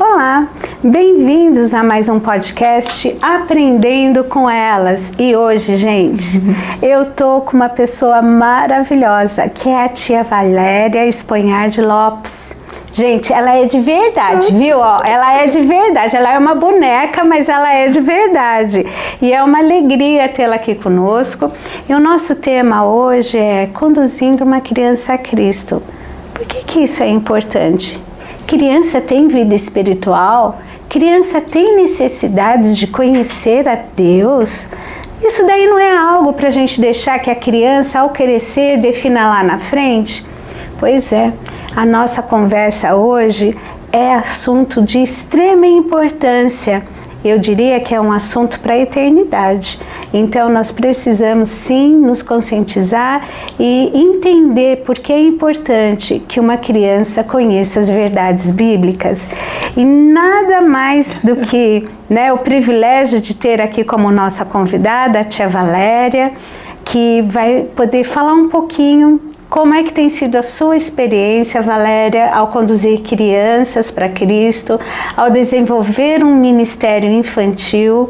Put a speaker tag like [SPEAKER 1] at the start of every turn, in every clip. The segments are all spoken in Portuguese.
[SPEAKER 1] Olá, bem-vindos a mais um podcast Aprendendo com Elas. E hoje, gente, eu tô com uma pessoa maravilhosa, que é a tia Valéria Esponhardi Lopes. Gente, ela é de verdade, viu? Ela é de verdade, ela é uma boneca, mas ela é de verdade. E é uma alegria tê-la aqui conosco. E o nosso tema hoje é Conduzindo uma Criança a Cristo. Por que isso é importante? Criança tem vida espiritual? Criança tem necessidades de conhecer a Deus? Isso daí não é algo para a gente deixar que a criança, ao crescer, defina lá na frente? Pois é, a nossa conversa hoje é assunto de extrema importância. Eu diria que é um assunto para a eternidade. Então nós precisamos sim nos conscientizar e entender por que é importante que uma criança conheça as verdades bíblicas. E nada mais do que o privilégio de ter aqui como nossa convidada a tia Valéria, que vai poder falar um pouquinho como é que tem sido a sua experiência, Valéria, ao conduzir crianças para Cristo, ao desenvolver um ministério infantil,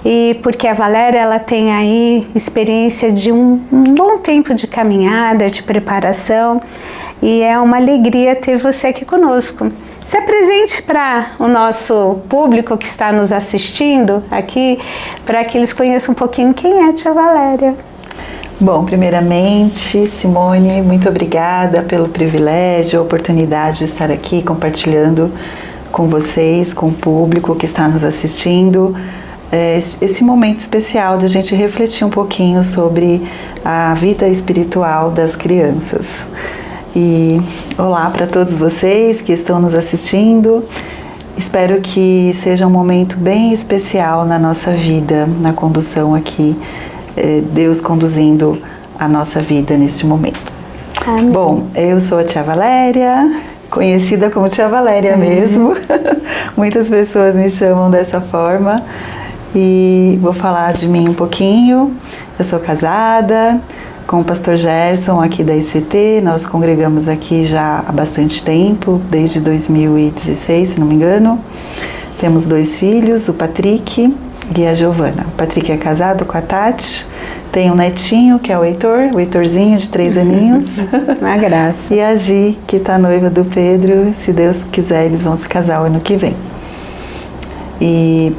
[SPEAKER 1] e porque a Valéria ela tem aí experiência de um bom tempo de caminhada, de preparação, e é uma alegria ter você aqui conosco. Se apresente para o nosso público que está nos assistindo aqui, para que eles conheçam um pouquinho quem é a tia Valéria.
[SPEAKER 2] Bom, primeiramente, Simone, muito obrigada pelo privilégio, a oportunidade de estar aqui compartilhando com vocês, com o público que está nos assistindo, esse momento especial de a gente refletir um pouquinho sobre a vida espiritual das crianças. E olá para todos vocês que estão nos assistindo. Espero que seja um momento bem especial na nossa vida, na condução aqui. Deus conduzindo a nossa vida neste momento.
[SPEAKER 1] Amém.
[SPEAKER 2] Bom, eu sou a tia Valéria, conhecida como tia Valéria mesmo. Muitas pessoas me chamam dessa forma e vou falar de mim um pouquinho. Eu sou casada com o pastor Gerson aqui da ICT, nós congregamos aqui já há bastante tempo, desde 2016, se não me engano. Temos 2 filhos, o Patrick e a Giovana. O Patrick é casado com a Tati, tem um netinho que é o Heitorzinho de 3 aninhos.
[SPEAKER 1] Uma graça.
[SPEAKER 2] E a Gi, que está noiva do Pedro, se Deus quiser eles vão se casar o ano que vem. E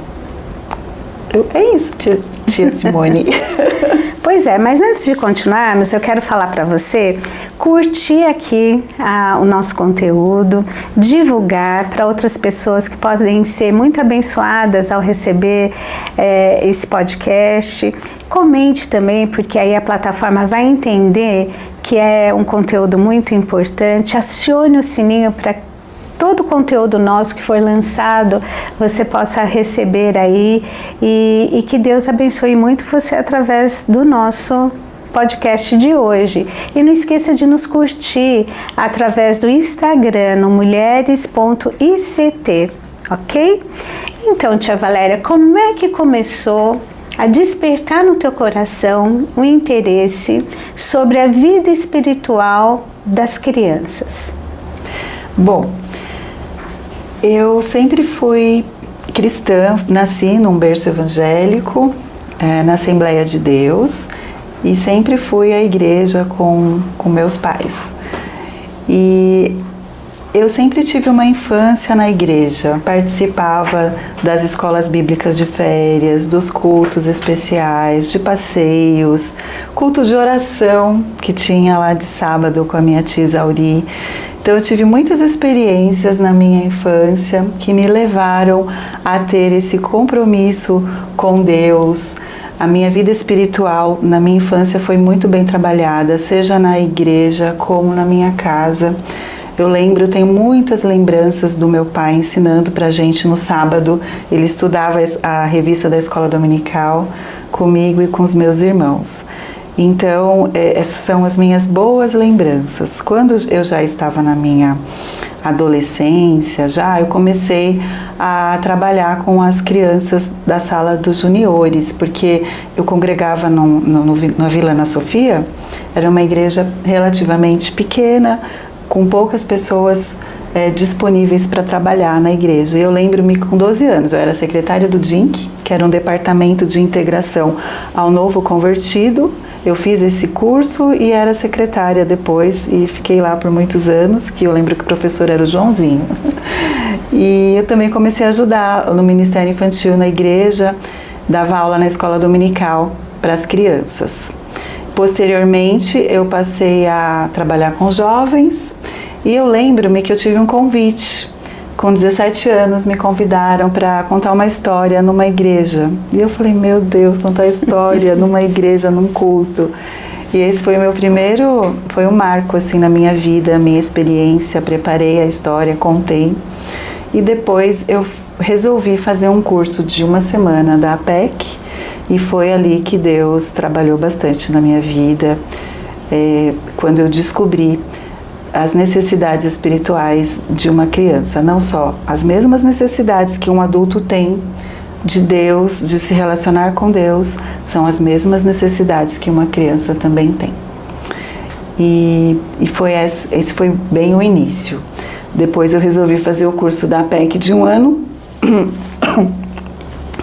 [SPEAKER 2] é isso, tia Simone.
[SPEAKER 1] Pois é, mas antes de continuarmos, eu quero falar para você curtir aqui o nosso conteúdo, divulgar para outras pessoas que podem ser muito abençoadas ao receber esse podcast. Comente também, porque aí a plataforma vai entender que é um conteúdo muito importante. Acione o sininho para todo o conteúdo nosso que for lançado, você possa receber aí e que Deus abençoe muito você através do nosso podcast de hoje. E não esqueça de nos curtir através do Instagram, no mulheres.ict, ok? Então, tia Valéria, como é que começou a despertar no teu coração o interesse sobre a vida espiritual das crianças?
[SPEAKER 2] Bom, eu sempre fui cristã, nasci num berço evangélico, na Assembleia de Deus, e sempre fui à igreja com meus pais. E eu sempre tive uma infância na igreja, participava das escolas bíblicas de férias, dos cultos especiais, de passeios, cultos de oração que tinha lá de sábado com a minha tia Isauri. Então eu tive muitas experiências na minha infância que me levaram a ter esse compromisso com Deus. A minha vida espiritual na minha infância foi muito bem trabalhada, seja na igreja como na minha casa. Eu tenho muitas lembranças do meu pai ensinando pra gente no sábado. Ele estudava a revista da escola dominical comigo e com os meus irmãos. Então, essas são as minhas boas lembranças. Quando eu já estava na minha adolescência, eu comecei a trabalhar com as crianças da sala dos juniores, porque eu congregava na Vila Ana Sofia, era uma igreja relativamente pequena, com poucas pessoas disponíveis para trabalhar na igreja. Eu lembro-me com 12 anos, eu era secretária do DINC, que era um departamento de integração ao novo convertido. Eu fiz esse curso e era secretária depois e fiquei lá por muitos anos, que eu lembro que o professor era o Joãozinho. E eu também comecei a ajudar no Ministério Infantil na igreja, dava aula na escola dominical para as crianças. Posteriormente, eu passei a trabalhar com jovens e eu lembro-me que eu tive um convite. Com 17 anos, me convidaram para contar uma história numa igreja. E eu falei, meu Deus, contar história numa igreja, num culto. E esse foi o meu primeiro, foi um marco assim na minha vida, minha experiência. Preparei a história, contei. E depois eu resolvi fazer um curso de uma semana da APEC. E foi ali que Deus trabalhou bastante na minha vida. Quando eu descobri as necessidades espirituais de uma criança, não só as mesmas necessidades que um adulto tem de Deus, de se relacionar com Deus, são as mesmas necessidades que uma criança também tem. E esse foi bem o início. Depois eu resolvi fazer o curso da APEC de um ano.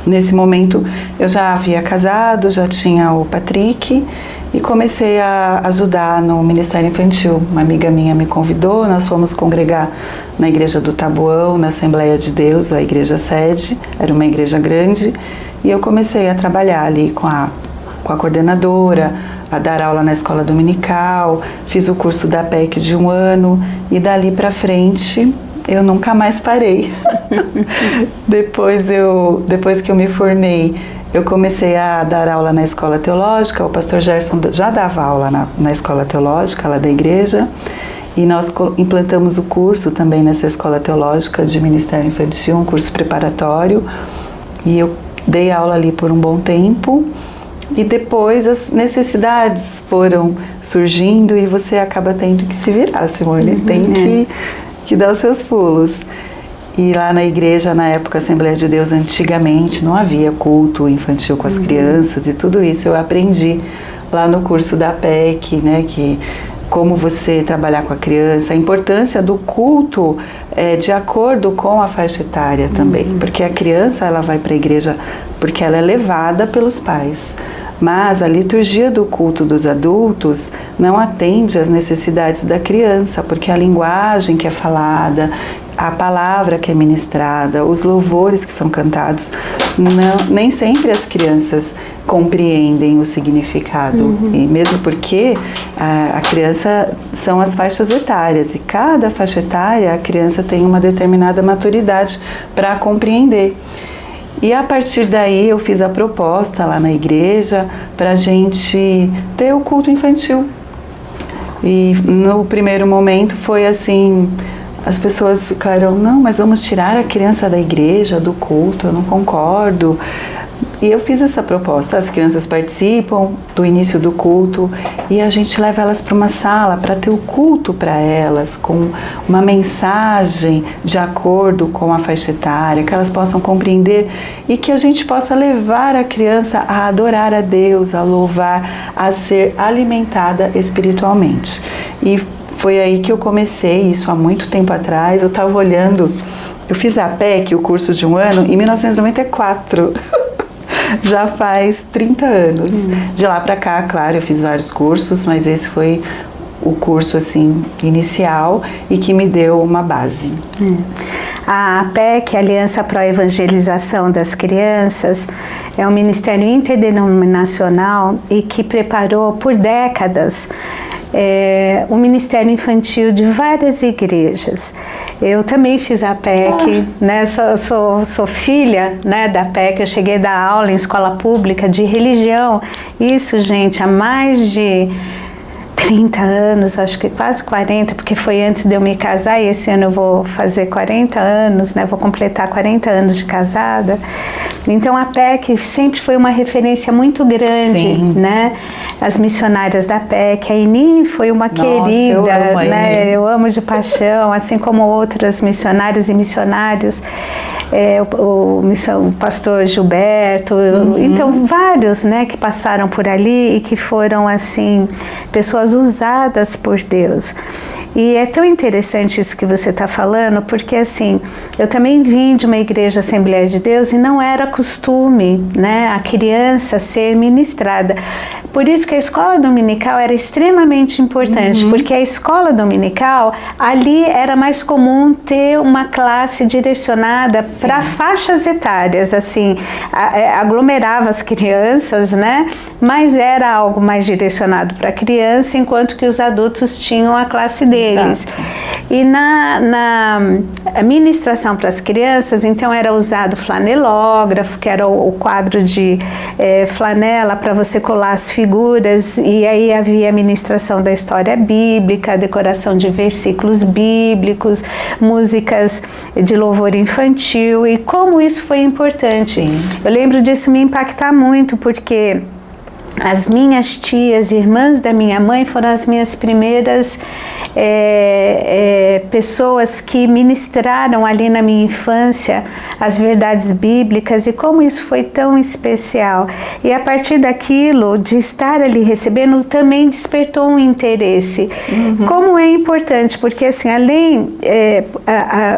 [SPEAKER 2] Nesse momento eu já havia casado, já tinha o Patrick e comecei a ajudar no Ministério Infantil. Uma amiga minha me convidou, nós fomos congregar na igreja do Taboão, na Assembleia de Deus, a igreja sede, era uma igreja grande, e eu comecei a trabalhar ali com a coordenadora, a dar aula na escola dominical, fiz o curso da PEC de um ano e dali para frente eu nunca mais parei. Depois que eu me formei, eu comecei a dar aula na escola teológica. O pastor Gerson já dava aula na escola teológica lá da igreja, e nós implantamos o curso também nessa escola teológica de Ministério Infantil, um curso preparatório, e eu dei aula ali por um bom tempo. E depois as necessidades foram surgindo e você acaba tendo que se virar, Simone, tem que dar os seus pulos. E lá na igreja, na época, Assembleia de Deus, antigamente não havia culto infantil com as crianças, e tudo isso eu aprendi lá no curso da PEC, né, que como você trabalhar com a criança, a importância do culto de acordo com a faixa etária também, porque a criança ela vai para a igreja porque ela é levada pelos pais. Mas a liturgia do culto dos adultos não atende às necessidades da criança, porque a linguagem que é falada, a palavra que é ministrada, os louvores que são cantados, nem sempre as crianças compreendem o significado. E mesmo porque a criança são as faixas etárias, e cada faixa etária a criança tem uma determinada maturidade para compreender. E a partir daí eu fiz a proposta lá na igreja para a gente ter o culto infantil. E no primeiro momento foi assim, as pessoas ficaram, não, mas vamos tirar a criança da igreja, do culto, eu não concordo. E eu fiz essa proposta, as crianças participam do início do culto e a gente leva elas para uma sala para ter o culto para elas, com uma mensagem de acordo com a faixa etária, que elas possam compreender e que a gente possa levar a criança a adorar a Deus, a louvar, a ser alimentada espiritualmente. E foi aí que eu comecei, isso há muito tempo atrás. Eu estava olhando, eu fiz a PEC, o curso de um ano, em 1994. Já faz 30 anos. De lá para cá, claro, eu fiz vários cursos, mas esse foi o curso assim inicial e que me deu uma base.
[SPEAKER 1] A APEC, Aliança Pro Evangelização das Crianças, é um ministério interdenominacional e que preparou por décadas o Ministério Infantil de várias igrejas. Eu também fiz a PEC, né? Sou filha, né, da PEC. Eu cheguei a dar aula em escola pública de religião. Isso, gente, há mais de 30 anos, acho que quase 40, porque foi antes de eu me casar, e esse ano eu vou fazer 40 anos, né? Vou completar 40 anos de casada. Então a PEC sempre foi uma referência muito grande,
[SPEAKER 2] Sim.
[SPEAKER 1] né? As missionárias da PEC, a Eni foi uma querida, né? Eu amo de paixão, assim como outras missionárias e missionários, o pastor Gilberto, então vários, né, que passaram por ali e que foram assim pessoas usadas por Deus. E é tão interessante isso que você está falando, porque assim, eu também vim de uma igreja Assembleia de Deus e não era costume, né, a criança ser ministrada. Por isso que a escola dominical era extremamente importante, porque a escola dominical, ali era mais comum ter uma classe direcionada para faixas etárias, assim, aglomerava as crianças, né, mas era algo mais direcionado para a criança, enquanto que os adultos tinham a classe deles. Exato. E na ministração para as crianças, então era usado flanelógrafo, que era o quadro de flanela para você colar as figuras, e aí havia a ministração da história bíblica, decoração de versículos bíblicos, músicas de louvor infantil, e como isso foi importante. Sim. Eu lembro disso me impactar muito, porque as minhas tias, irmãs da minha mãe, foram as minhas primeiras pessoas que ministraram ali na minha infância as verdades bíblicas, e como isso foi tão especial. E a partir daquilo, de estar ali recebendo, também despertou um interesse. Como é importante, porque assim, além,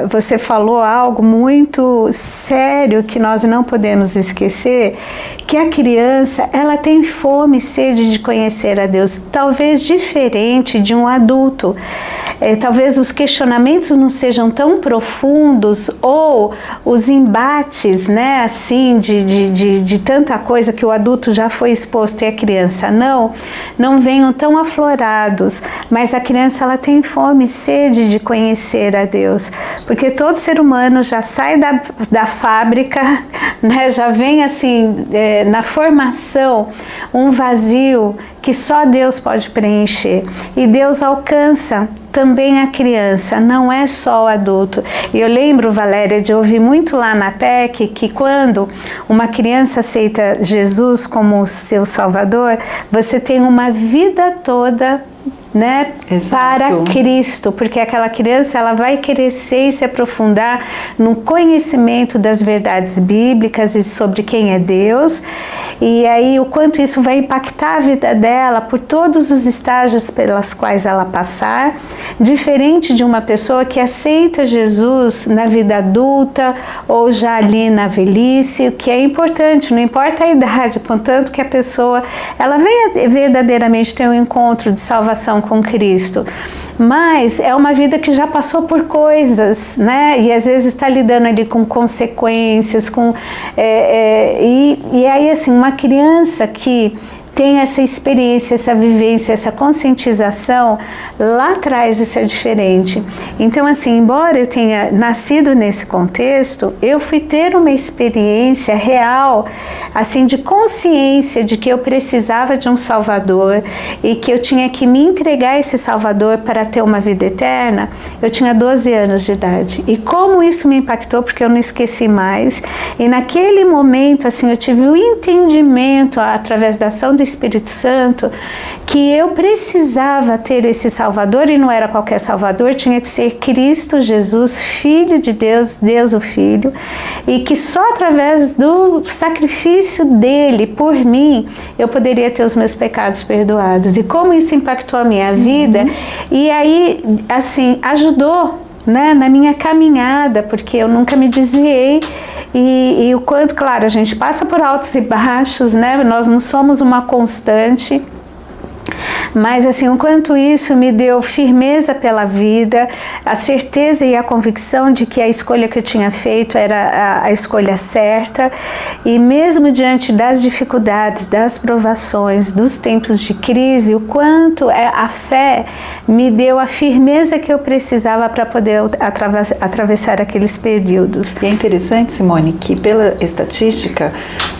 [SPEAKER 1] você falou algo muito sério que nós não podemos esquecer, que a criança, ela tem fome e sede de conhecer a Deus, talvez diferente de um adulto. Talvez os questionamentos não sejam tão profundos, ou os embates, né, assim, de tanta coisa que o adulto já foi exposto e a criança não venham tão aflorados, mas a criança, ela tem fome e sede de conhecer a Deus, porque todo ser humano já sai da fábrica, né, já vem assim, na formação, um vazio que só Deus pode preencher, e Deus alcança também a criança, não é só o adulto. E eu lembro, Valéria, de ouvir muito lá na PEC que quando uma criança aceita Jesus como seu Salvador, você tem uma vida toda, né, para Cristo, porque aquela criança, ela vai crescer e se aprofundar no conhecimento das verdades bíblicas e sobre quem é Deus, e aí o quanto isso vai impactar a vida dela por todos os estágios pelas quais ela passar, diferente de uma pessoa que aceita Jesus na vida adulta ou já ali na velhice, o que é importante, não importa a idade, contanto que a pessoa, ela venha verdadeiramente ter um encontro de salvação com Cristo. Mas é uma vida que já passou por coisas, né? E às vezes está lidando ali com consequências, e aí assim, uma criança que tem essa experiência, essa vivência, essa conscientização, lá atrás isso é diferente. Então assim, embora eu tenha nascido nesse contexto, eu fui ter uma experiência real, assim, de consciência de que eu precisava de um Salvador e que eu tinha que me entregar a esse Salvador para ter uma vida eterna. Eu tinha 12 anos de idade, e como isso me impactou, porque eu não esqueci mais, e naquele momento, assim, eu tive um entendimento através da ação do Espírito Santo, que eu precisava ter esse Salvador, e não era qualquer Salvador, tinha que ser Cristo Jesus, Filho de Deus, Deus o Filho, e que só através do sacrifício dele por mim, eu poderia ter os meus pecados perdoados. E como isso impactou a minha vida, e aí, assim, ajudou, né, na minha caminhada, porque eu nunca me desviei. E o quanto, claro, a gente passa por altos e baixos, né? Nós não somos uma constante, mas assim, o quanto isso me deu firmeza pela vida, a certeza e a convicção de que a escolha que eu tinha feito era a escolha certa, e mesmo diante das dificuldades, das provações, dos tempos de crise, o quanto a fé me deu a firmeza que eu precisava para poder atravessar aqueles períodos.
[SPEAKER 2] E é interessante, Simone, que pela estatística,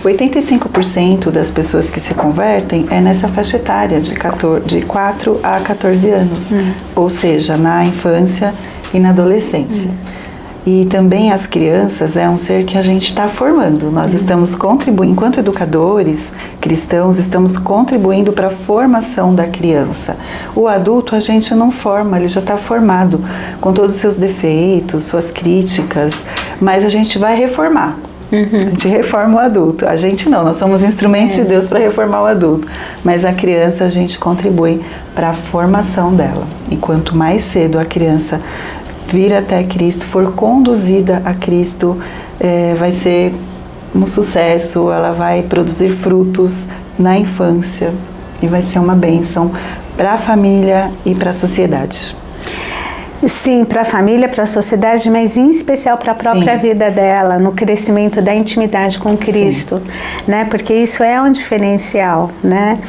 [SPEAKER 2] 85% das pessoas que se convertem é nessa faixa etária de 4 a 14 anos, ou seja, na infância e na adolescência. E também as crianças é um ser que a gente está formando. Nós estamos contribuindo, enquanto educadores cristãos, estamos contribuindo para a formação da criança. O adulto a gente não forma, ele já está formado, com todos os seus defeitos, suas críticas, mas a gente vai reformar. A gente reforma o adulto. A gente não, nós somos instrumentos de Deus para reformar o adulto. Mas a criança, a gente contribui para a formação dela. E quanto mais cedo a criança vir até Cristo, for conduzida a Cristo, vai ser um sucesso, ela vai produzir frutos na infância e vai ser uma bênção para a família e para a sociedade.
[SPEAKER 1] Sim, para a família, para a sociedade, mas em especial para a própria vida dela, no crescimento da intimidade com Cristo, né? Porque isso é um diferencial, né?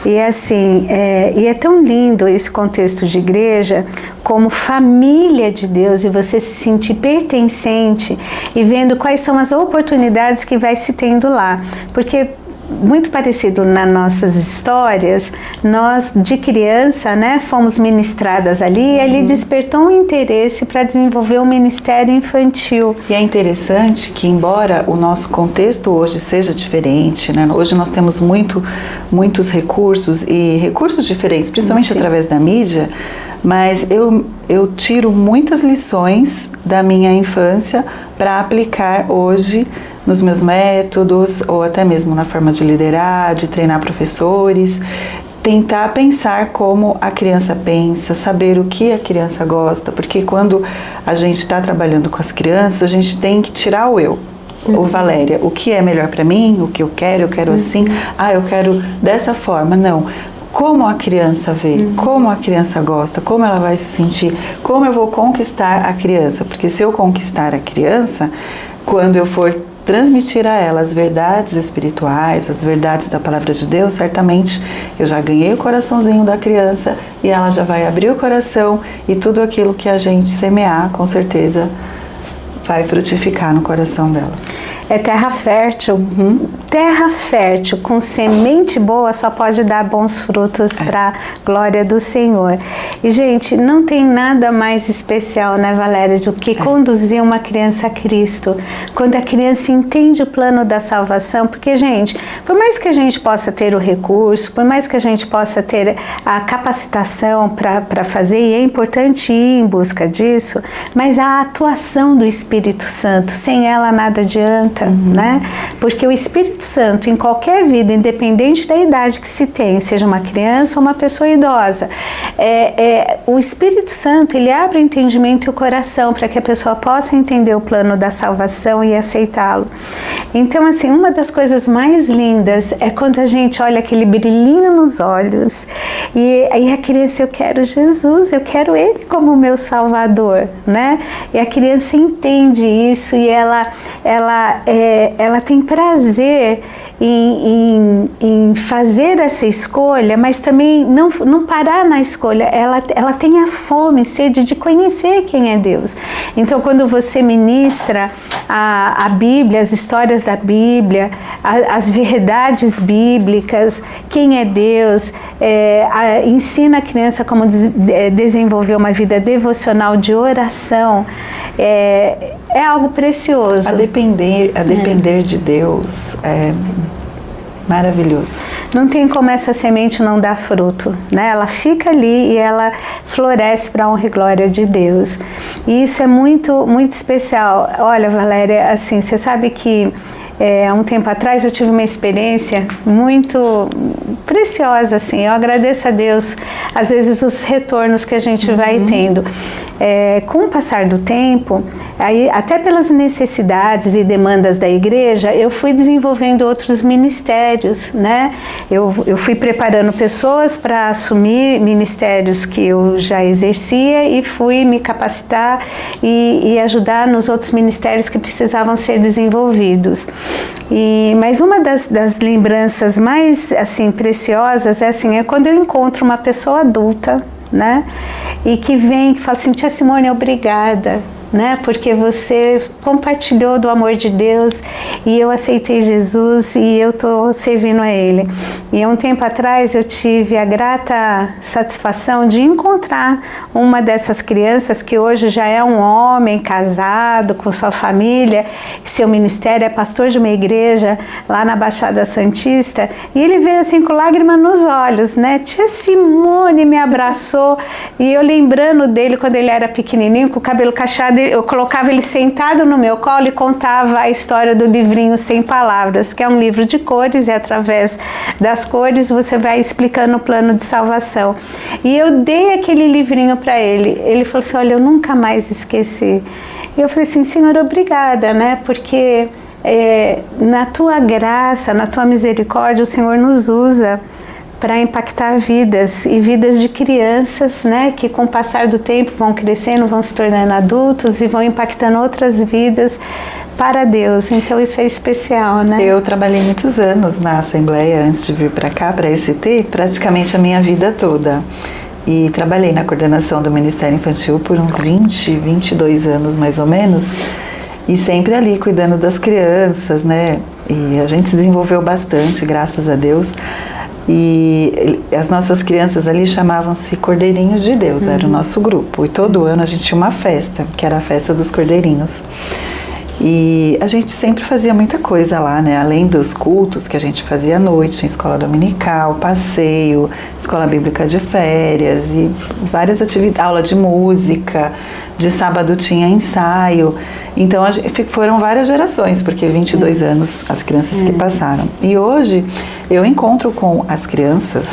[SPEAKER 1] E assim, e é tão lindo esse contexto de igreja como família de Deus e você se sentir pertencente e vendo quais são as oportunidades que vai se tendo lá, porque muito parecido nas nossas histórias, nós de criança, né, fomos ministradas ali e ali despertou um interesse para desenvolver um ministério infantil.
[SPEAKER 2] E é interessante que, embora o nosso contexto hoje seja diferente, né, hoje nós temos muitos recursos e recursos diferentes, principalmente através da mídia, mas eu tiro muitas lições da minha infância para aplicar hoje nos meus métodos, ou até mesmo na forma de liderar, de treinar professores, tentar pensar como a criança pensa, saber o que a criança gosta, porque quando a gente está trabalhando com as crianças, a gente tem que tirar o eu. Ô Valéria, o que é melhor para mim, o que eu quero assim, eu quero dessa forma, não. Como a criança vê, como a criança gosta, como ela vai se sentir, como eu vou conquistar a criança, porque se eu conquistar a criança, quando eu for transmitir a ela as verdades espirituais, as verdades da palavra de Deus, certamente eu já ganhei o coraçãozinho da criança e ela já vai abrir o coração e tudo aquilo que a gente semear, com certeza, vai frutificar no coração dela.
[SPEAKER 1] É terra fértil. Terra fértil com semente boa só pode dar bons frutos para a glória do Senhor. E, gente, não tem nada mais especial, né, Valéria, do que conduzir uma criança a Cristo. Quando a criança entende o plano da salvação, porque, gente, por mais que a gente possa ter o recurso, por mais que a gente possa ter a capacitação para fazer, e é importante ir em busca disso, mas a atuação do Espírito Santo, sem ela nada adianta. Né? Porque o Espírito Santo, em qualquer vida, independente da idade que se tem, seja uma criança ou uma pessoa idosa, o Espírito Santo, ele abre o entendimento e o coração para que a pessoa possa entender o plano da salvação e aceitá-lo. Então, assim, uma das coisas mais lindas é quando a gente olha aquele brilhinho nos olhos e aí a criança, eu quero Jesus, eu quero Ele como meu Salvador, né? E a criança entende isso e ela tem prazer em fazer essa escolha, mas também não parar na escolha, ela tem a fome, sede de conhecer quem é Deus. Então, quando você ministra a Bíblia, as histórias da Bíblia, as verdades bíblicas, quem é Deus, ensina a criança como desenvolver uma vida devocional de oração, é algo precioso.
[SPEAKER 2] A depender de Deus é maravilhoso.
[SPEAKER 1] Não tem como essa semente não dar fruto, né? Ela fica ali e ela floresce para a honra e glória de Deus. E isso é muito, muito especial. Olha, Valéria, assim, você sabe que há um tempo atrás eu tive uma experiência muito preciosa, assim. Eu agradeço a Deus, às vezes, os retornos que a gente vai tendo. Com o passar do tempo, aí, até pelas necessidades e demandas da igreja, eu fui desenvolvendo outros ministérios, né? Eu fui preparando pessoas para assumir ministérios que eu já exercia e fui me capacitar e ajudar nos outros ministérios que precisavam ser desenvolvidos. Mas uma das lembranças mais assim preciosas é quando eu encontro uma pessoa adulta, né? E que vem e fala assim: Tia Simone, obrigada, né? Porque você compartilhou do amor de Deus e eu aceitei Jesus e eu estou servindo a Ele. E há um tempo atrás eu tive a grata satisfação de encontrar uma dessas crianças que hoje já é um homem casado com sua família, seu ministério é pastor de uma igreja lá na Baixada Santista, e ele veio assim com lágrimas nos olhos, né? Tia Simone me abraçou e eu lembrando dele quando ele era pequenininho, com o cabelo cacheado, quando eu colocava ele sentado no meu colo e contava a história do livrinho Sem Palavras, que é um livro de cores, e através das cores você vai explicando o plano de salvação. E eu dei aquele livrinho para ele. Ele falou assim: olha, eu nunca mais esqueci. E eu falei assim: Senhor, obrigada, né? Porque na tua graça, na tua misericórdia, o Senhor nos usa para impactar vidas, e vidas de crianças, né, que com o passar do tempo vão crescendo, vão se tornando adultos e vão impactando outras vidas para Deus. Então isso é especial, né?
[SPEAKER 2] Eu trabalhei muitos anos na Assembleia antes de vir para cá, para a ECT, praticamente a minha vida toda. E trabalhei na coordenação do Ministério Infantil por uns 22 anos mais ou menos, e sempre ali cuidando das crianças, né? E a gente se desenvolveu bastante, graças a Deus. E as nossas crianças ali chamavam-se Cordeirinhos de Deus, era o nosso grupo. E todo ano a gente tinha uma festa, que era a festa dos Cordeirinhos. E a gente sempre fazia muita coisa lá, né? Além dos cultos que a gente fazia à noite, tinha escola dominical, passeio, escola bíblica de férias e várias atividades, aula de música, de sábado tinha ensaio. Então foram várias gerações, porque 22 anos as crianças que passaram. E hoje eu encontro com as crianças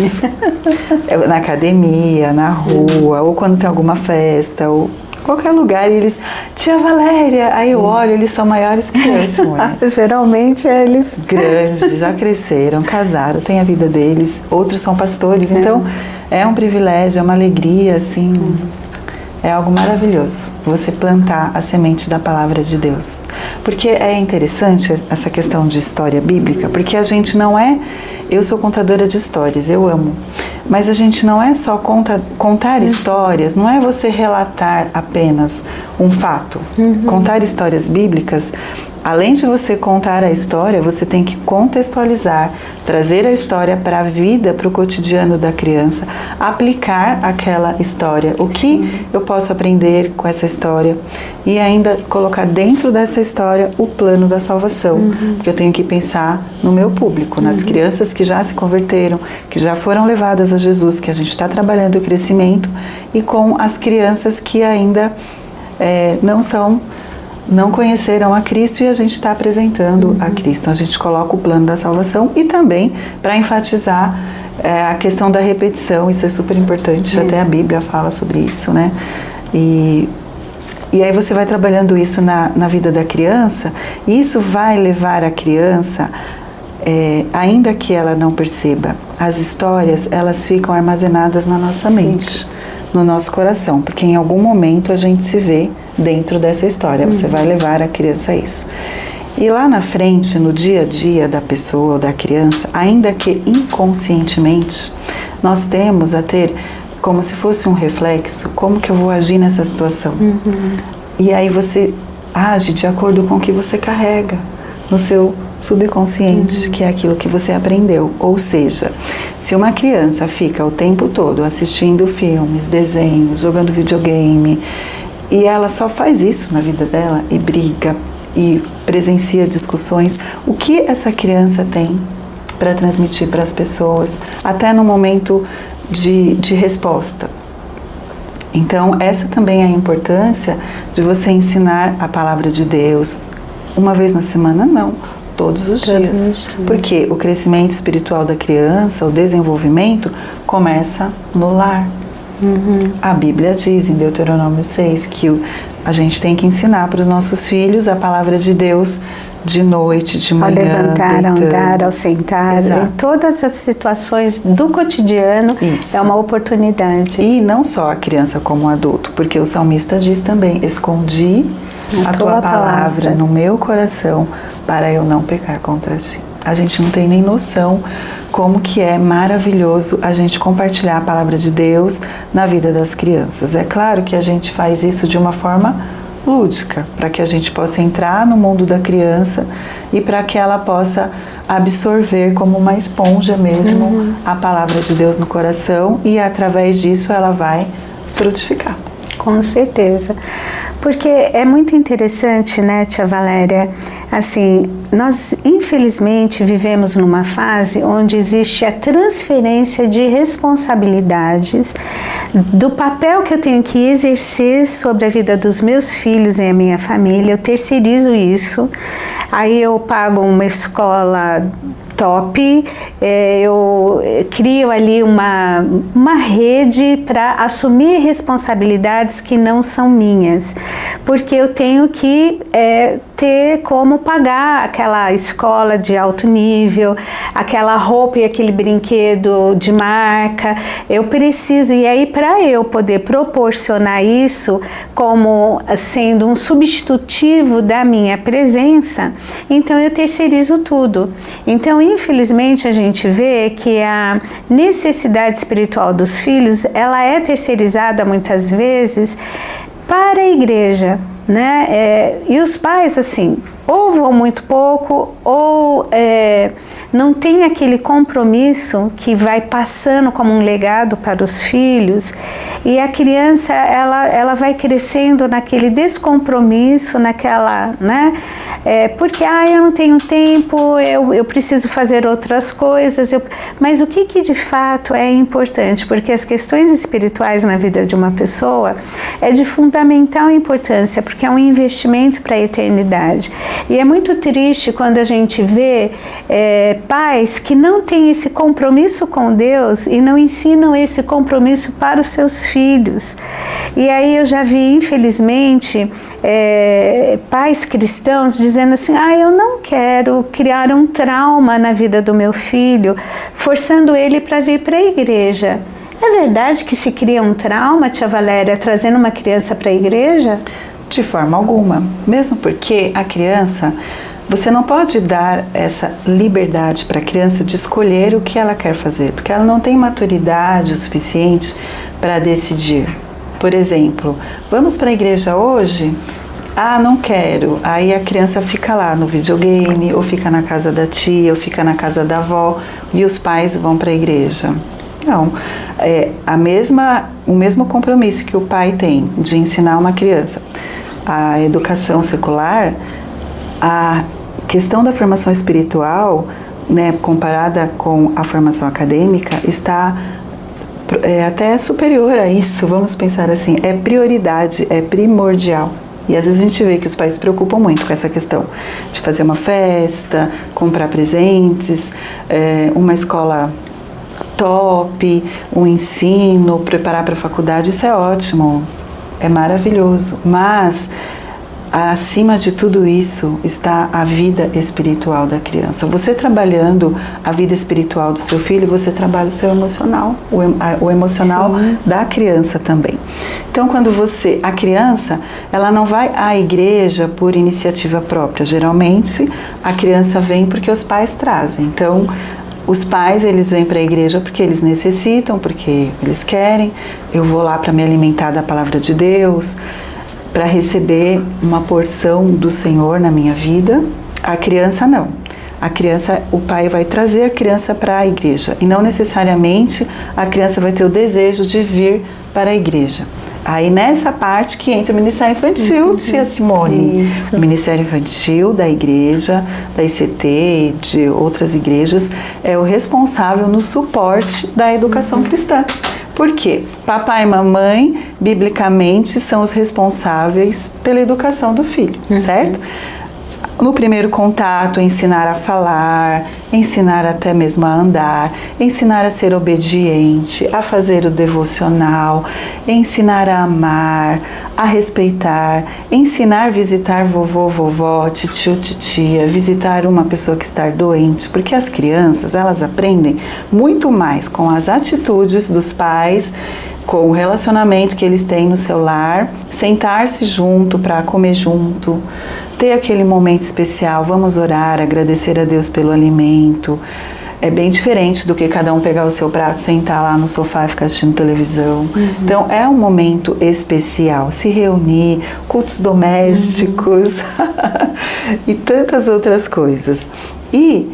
[SPEAKER 2] na academia, na rua, ou quando tem alguma festa, ou qualquer lugar, e eles: tia Valéria, aí eu olho, eles são maiores que eu, Simone.
[SPEAKER 1] Geralmente eles
[SPEAKER 2] grandes, já cresceram, casaram, têm a vida deles, outros são pastores, então é um privilégio, é uma alegria, assim, é algo maravilhoso, você plantar a semente da palavra de Deus. Porque é interessante essa questão de história bíblica, porque a gente não é... Eu sou contadora de histórias, eu amo. Mas a gente não é só contar histórias, não é você relatar apenas um fato. Contar histórias bíblicas, além de você contar a história, você tem que contextualizar, trazer a história para a vida, para o cotidiano da criança, aplicar aquela história. O que eu posso aprender com essa história? E ainda colocar dentro dessa história o plano da salvação. Porque eu tenho que pensar no meu público, nas crianças que já se converteram, que já foram levadas a Jesus, que a gente está trabalhando o crescimento, e com as crianças que ainda não conheceram a Cristo, e a gente está apresentando a Cristo. Então, a gente coloca o plano da salvação, e também para enfatizar a questão da repetição. Isso é super importante, até a Bíblia fala sobre isso, né? E aí você vai trabalhando isso na vida da criança, e isso vai levar a criança, ainda que ela não perceba, as histórias, elas ficam armazenadas na nossa mente, no nosso coração, porque em algum momento a gente se vê dentro dessa história. Você vai levar a criança a isso. E lá na frente, no dia a dia da pessoa ou da criança, ainda que inconscientemente, nós temos a ter como se fosse um reflexo, como que eu vou agir nessa situação. E aí você age de acordo com o que você carrega no seu subconsciente, que é aquilo que você aprendeu. Ou seja, se uma criança fica o tempo todo assistindo filmes, desenhos, jogando videogame, e ela só faz isso na vida dela, e briga, e presencia discussões, o que essa criança tem para transmitir para as pessoas, até no momento de resposta? Então, essa também é a importância de você ensinar a palavra de Deus uma vez na semana, não, todos os dias. Porque o crescimento espiritual da criança, o desenvolvimento, começa no lar. A Bíblia diz em Deuteronômio 6 que a gente tem que ensinar para os nossos filhos a palavra de Deus de noite, de manhã,
[SPEAKER 1] ao levantar,
[SPEAKER 2] deitando.
[SPEAKER 1] ao andar, ao sentar,
[SPEAKER 2] Exato.
[SPEAKER 1] em todas as situações do cotidiano.
[SPEAKER 2] Isso.
[SPEAKER 1] É uma oportunidade.
[SPEAKER 2] E não só a criança como o adulto, porque o salmista diz também: escondi a tua palavra no meu coração para eu não pecar contra ti. A gente não tem nem noção como que é maravilhoso a gente compartilhar a palavra de Deus na vida das crianças. É claro que a gente faz isso de uma forma lúdica, para que a gente possa entrar no mundo da criança e para que ela possa absorver como uma esponja mesmo a palavra de Deus no coração, e através disso ela vai frutificar.
[SPEAKER 1] Com certeza, porque é muito interessante, né, tia Valéria, assim, nós infelizmente vivemos numa fase onde existe a transferência de responsabilidades do papel que eu tenho que exercer sobre a vida dos meus filhos e a minha família, eu terceirizo isso, aí eu pago uma escola top, eu crio ali uma rede para assumir responsabilidades que não são minhas, porque eu tenho que ter como pagar aquela escola de alto nível, aquela roupa e aquele brinquedo de marca, eu preciso, e aí para eu poder proporcionar isso como sendo um substitutivo da minha presença, então eu terceirizo tudo. Então, infelizmente, a gente vê que a necessidade espiritual dos filhos, ela é terceirizada muitas vezes para a igreja, né? E os pais, assim, ou vão muito pouco, ou não tem aquele compromisso que vai passando como um legado para os filhos, e a criança, ela vai crescendo naquele descompromisso, naquela, né? Porque, eu não tenho tempo, eu preciso fazer outras coisas, mas o que de fato é importante? Porque as questões espirituais na vida de uma pessoa é de fundamental importância, porque é um investimento para a eternidade. E é muito triste quando a gente vê pais que não têm esse compromisso com Deus e não ensinam esse compromisso para os seus filhos. E aí eu já vi, infelizmente, pais cristãos dizendo assim, eu não quero criar um trauma na vida do meu filho, forçando ele para vir para a igreja. É verdade que se cria um trauma, tia Valéria, trazendo uma criança para a igreja?
[SPEAKER 2] De forma alguma, mesmo porque a criança, você não pode dar essa liberdade para a criança de escolher o que ela quer fazer, porque ela não tem maturidade o suficiente para decidir. Por exemplo, vamos para a igreja hoje? Não quero. Aí a criança fica lá no videogame, ou fica na casa da tia, ou fica na casa da avó, e os pais vão para a igreja. Não, o mesmo compromisso que o pai tem de ensinar uma criança a educação secular, a questão da formação espiritual, né, comparada com a formação acadêmica, está até superior a isso, vamos pensar assim, é prioridade, é primordial. E às vezes a gente vê que os pais se preocupam muito com essa questão de fazer uma festa, comprar presentes, uma escola top, um ensino, preparar para a faculdade, isso é ótimo, é maravilhoso, mas acima de tudo isso está a vida espiritual da criança. Você trabalhando a vida espiritual do seu filho, você trabalha o seu emocional, o emocional Sim. da criança também. Então, quando a criança, ela não vai à igreja por iniciativa própria, geralmente a criança vem porque os pais trazem. Então, os pais, eles vêm para a igreja porque eles necessitam, porque eles querem. Eu vou lá para me alimentar da palavra de Deus, para receber uma porção do Senhor na minha vida. A criança não. A criança, o pai vai trazer a criança para a igreja e não necessariamente a criança vai ter o desejo de vir para a igreja. Aí nessa parte que entra o Ministério Infantil, tia Simone. Isso. O Ministério Infantil da igreja, da ICT, de outras igrejas, é o responsável no suporte da educação cristã. Por quê? Papai e mamãe, biblicamente, são os responsáveis pela educação do filho, certo? No primeiro contato, ensinar a falar, ensinar até mesmo a andar, ensinar a ser obediente, a fazer o devocional, ensinar a amar, a respeitar, ensinar a visitar vovô, vovó, titio, titia, visitar uma pessoa que está doente, porque as crianças, elas aprendem muito mais com as atitudes dos pais, com o relacionamento que eles têm no seu lar, sentar-se junto para comer junto, ter aquele momento especial, vamos orar, agradecer a Deus pelo alimento. É bem diferente do que cada um pegar o seu prato, sentar lá no sofá e ficar assistindo televisão. Então, é um momento especial, se reunir, cultos domésticos e tantas outras coisas. E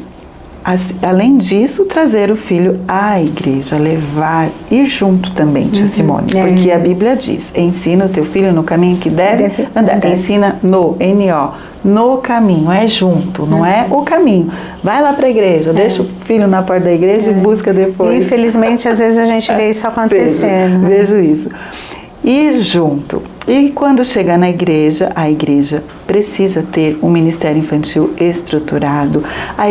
[SPEAKER 2] além disso, trazer o filho à igreja, levar, ir junto também, tia Simone, porque a Bíblia diz, ensina o teu filho no caminho que deve andar. Ensina no caminho, é junto, não é o caminho. Vai lá para a igreja, deixa o filho na porta da igreja e busca depois.
[SPEAKER 1] Infelizmente, às vezes a gente vê isso acontecendo.
[SPEAKER 2] Vejo isso. Ir junto. E quando chega na igreja, a igreja precisa ter um ministério infantil estruturado. A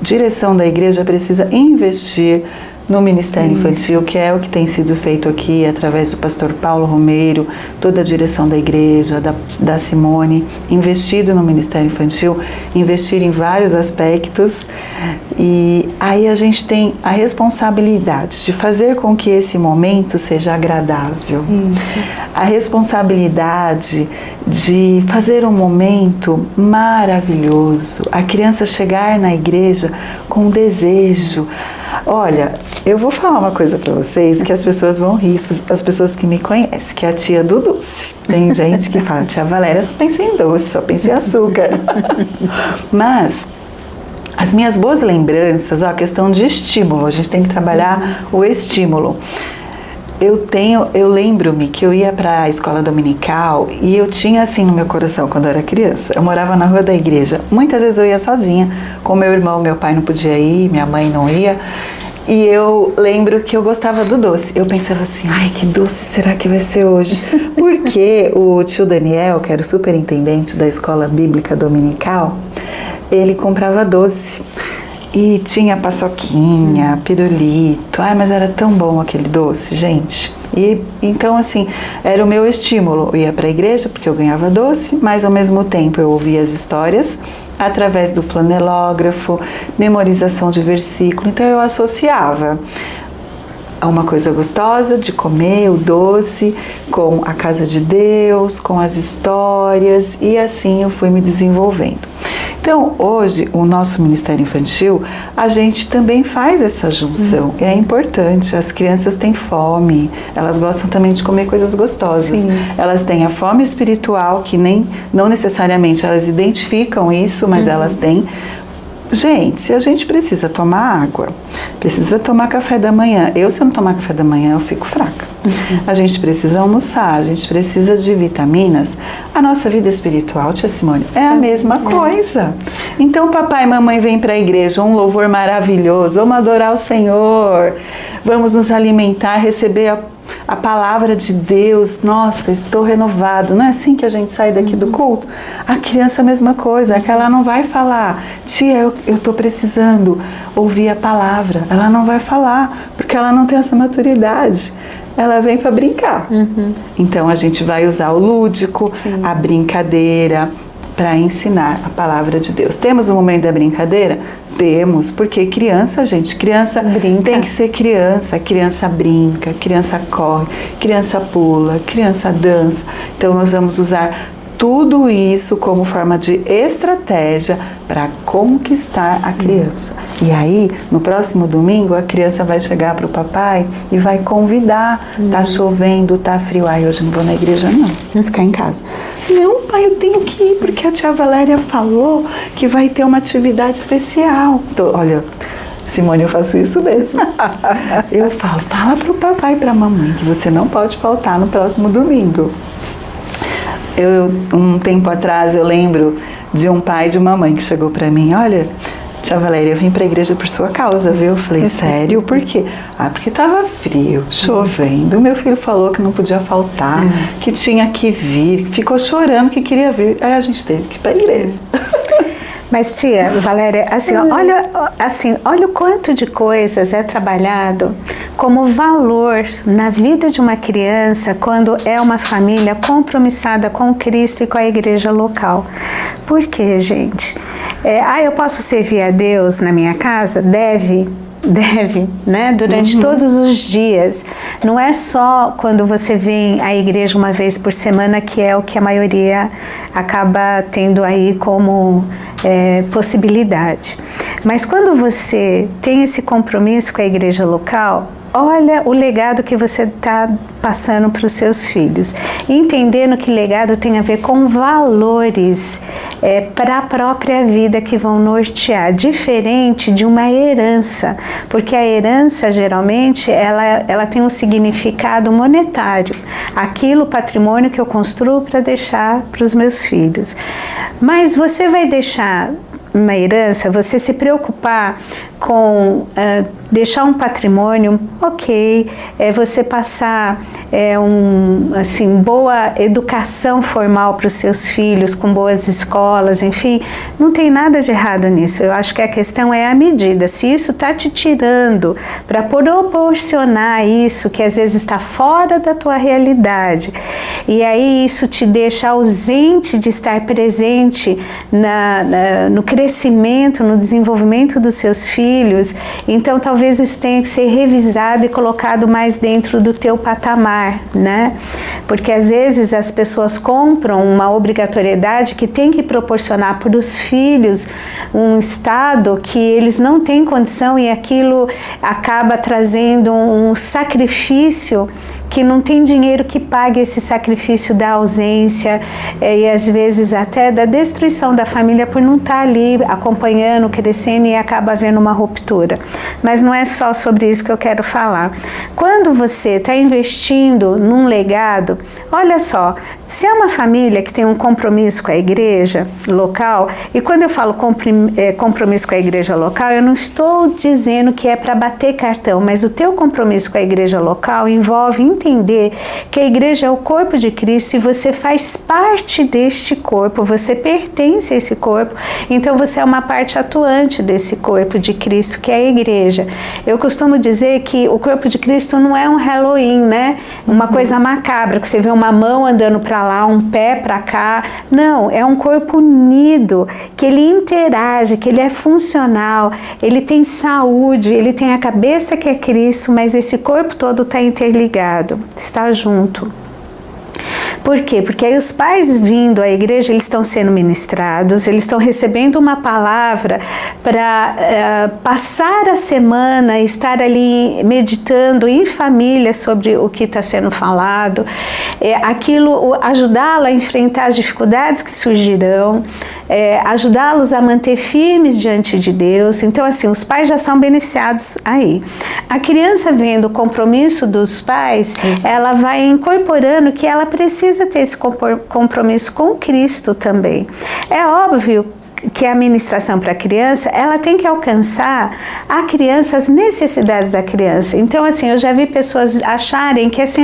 [SPEAKER 2] direção da igreja precisa investir no Ministério Infantil, que é o que tem sido feito aqui através do pastor Paulo Romeiro, toda a direção da igreja, da Simone, investido no Ministério Infantil, investir em vários aspectos. E aí a gente tem a responsabilidade de fazer com que esse momento seja agradável.
[SPEAKER 1] Isso.
[SPEAKER 2] A responsabilidade de fazer um momento maravilhoso, a criança chegar na igreja com desejo. Olha, eu vou falar uma coisa para vocês que as pessoas vão rir, as pessoas que me conhecem, que é a tia do doce. Tem gente que fala, tia Valéria, só pensa em doce, só pensa em açúcar. Mas as minhas boas lembranças, a questão de estímulo, a gente tem que trabalhar o estímulo. Eu lembro-me que eu ia para a escola dominical e eu tinha assim no meu coração quando eu era criança. Eu morava na rua da igreja. Muitas vezes eu ia sozinha, com meu irmão, meu pai não podia ir, minha mãe não ia. E eu lembro que eu gostava do doce. Eu pensava assim, ai, que doce será que vai ser hoje? Porque o tio Daniel, que era o superintendente da escola bíblica dominical, ele comprava doce. E tinha paçoquinha, pirulito. Ai, mas era tão bom aquele doce, gente. E então, assim, era o meu estímulo. Eu ia para a igreja porque eu ganhava doce, mas ao mesmo tempo eu ouvia as histórias através do flanelógrafo, memorização de versículo. Então eu associava a uma coisa gostosa de comer, o doce, com a casa de Deus, com as histórias, e assim eu fui me desenvolvendo. Então, hoje, o nosso Ministério Infantil, a gente também faz essa junção. E é importante, as crianças têm fome, elas gostam também de comer coisas gostosas. Sim. Elas têm a fome espiritual, que não necessariamente elas identificam isso, mas elas têm. Gente, se a gente precisa tomar água, precisa tomar café da manhã. Se eu não tomar café da manhã, eu fico fraca. A gente precisa almoçar, a gente precisa de vitaminas. A nossa vida espiritual, tia Simone, é a mesma coisa. Então, papai e mamãe vêm para a igreja, um louvor maravilhoso, vamos adorar o Senhor, vamos nos alimentar, receber a palavra de Deus. Nossa, estou renovado. Não é assim que a gente sai daqui do culto? A criança a mesma coisa, é que ela não vai falar, tia, eu estou precisando ouvir a palavra. Ela não vai falar, porque ela não tem essa maturidade. Ela vem para brincar. Então a gente vai usar o lúdico, a brincadeira, para ensinar a palavra de Deus. Temos o momento da brincadeira? Temos, porque criança brinca. Tem que ser criança brinca, criança corre, criança pula, criança dança. Então nós vamos usar tudo isso como forma de estratégia para conquistar a criança. E aí, no próximo domingo, a criança vai chegar para o papai e vai convidar. Tá chovendo, tá frio. Ai, hoje não vou na igreja não, vou ficar em casa. Não, pai, eu tenho que ir porque a tia Valéria falou que vai ter uma atividade especial. Olha, Simone, eu faço isso mesmo. Eu fala pro papai e pra mamãe que você não pode faltar no próximo domingo. Um tempo atrás, eu lembro de um pai e de uma mãe que chegou pra mim, olha, tia Valéria, eu vim pra igreja por sua causa, viu? Eu falei, sério? Por quê? Porque tava frio, chovendo, meu filho falou que não podia faltar, que tinha que vir, ficou chorando que queria vir, aí a gente teve que ir pra igreja.
[SPEAKER 1] Mas tia Valéria, olha o quanto de coisas é trabalhado como valor na vida de uma criança quando é uma família compromissada com Cristo e com a igreja local. Por quê, gente? Eu posso servir a Deus na minha casa? Deve, né? Durante todos os dias. Não é só quando você vem à igreja uma vez por semana, que é o que a maioria acaba tendo aí como possibilidade. Mas quando você tem esse compromisso com a igreja local, olha o legado que você está passando para os seus filhos. Entendendo que legado tem a ver com valores para a própria vida que vão nortear, diferente de uma herança, porque a herança geralmente ela tem um significado monetário, aquilo, patrimônio que eu construo para deixar para os meus filhos. Mas você vai deixar uma herança, você se preocupar com deixar um patrimônio, ok, você passar boa educação formal para os seus filhos, com boas escolas, enfim, não tem nada de errado nisso. Eu acho que a questão é a medida. Se isso está te tirando para proporcionar isso, que às vezes está fora da tua realidade, e aí isso te deixa ausente de estar presente no crescimento, no desenvolvimento dos seus filhos, então talvez isso tenha que ser revisado e colocado mais dentro do teu patamar, né? Porque às vezes as pessoas compram uma obrigatoriedade que tem que proporcionar para os filhos um estado que eles não têm condição, e aquilo acaba trazendo um sacrifício que não tem dinheiro que pague esse sacrifício da ausência e às vezes até da destruição da família por não estar ali acompanhando, crescendo, e acaba havendo uma ruptura. Mas não é só sobre isso que eu quero falar. Quando você está investindo num legado, olha só, se é uma família que tem um compromisso com a igreja local, e quando eu falo compromisso com a igreja local, eu não estou dizendo que é para bater cartão, mas o teu compromisso com a igreja local envolve entender que a igreja é o corpo de Cristo e você faz parte deste corpo, você pertence a esse corpo, então você é uma parte atuante desse corpo de Cristo, que é a igreja. Eu costumo dizer que o corpo de Cristo não é um Halloween, né? Uma coisa macabra, que você vê uma mão andando para lá, um pé para cá. Não, é um corpo unido, que ele interage, que ele é funcional, ele tem saúde, ele tem a cabeça que é Cristo, mas esse corpo todo está interligado, está junto. Por quê? Porque aí os pais vindo à igreja, eles estão sendo ministrados, eles estão recebendo uma palavra para passar a semana, estar ali meditando em família sobre o que está sendo falado, aquilo ajudá-lo a enfrentar as dificuldades que surgirão, ajudá-los a manter firmes diante de Deus. Então assim, os pais já são beneficiados aí. A criança vendo o compromisso dos pais, ela vai incorporando que ela precisa ter esse compromisso com Cristo também. É óbvio que a ministração para a criança, ela tem que alcançar a criança, as necessidades da criança. Então, assim, eu já vi pessoas acharem que, assim,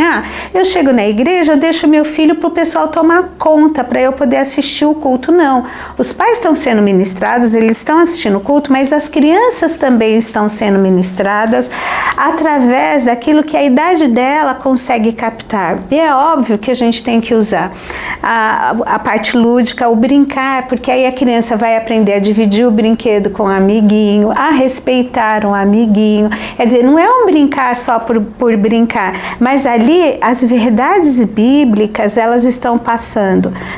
[SPEAKER 1] eu chego na igreja, eu deixo meu filho para o pessoal tomar conta, para eu poder assistir o culto. Não. Os pais estão sendo ministrados, eles estão assistindo o culto, mas as crianças também estão sendo ministradas através daquilo que a idade dela consegue captar. E é óbvio que a gente tem que usar a parte lúdica, o brincar, porque aí a criança vai aprender a dividir o brinquedo com o amiguinho, a respeitar um amiguinho. Quer dizer, não é um brincar só por brincar, mas ali as verdades bíblicas, elas estão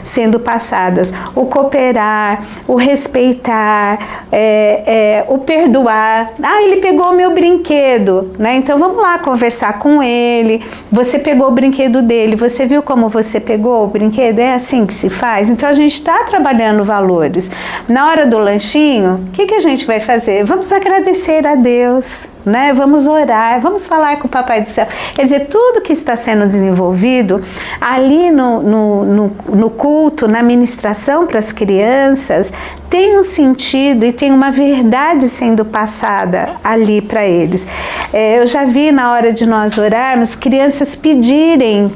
[SPEAKER 1] sendo passadas. O cooperar, o respeitar, o perdoar. Ele pegou o meu brinquedo, né? Então vamos lá conversar com ele. Você pegou o brinquedo dele, você viu como você pegou o brinquedo? É assim que se faz? Então a gente está trabalhando valores. Na hora do lanchinho, o que a gente vai fazer? Vamos agradecer a Deus, né? Vamos orar, vamos falar com o Papai do Céu. Quer dizer, tudo que está sendo desenvolvido ali no culto, na ministração para as crianças, tem um sentido e tem uma verdade sendo passada ali para eles. Eu já vi na hora de nós orarmos, crianças pedirem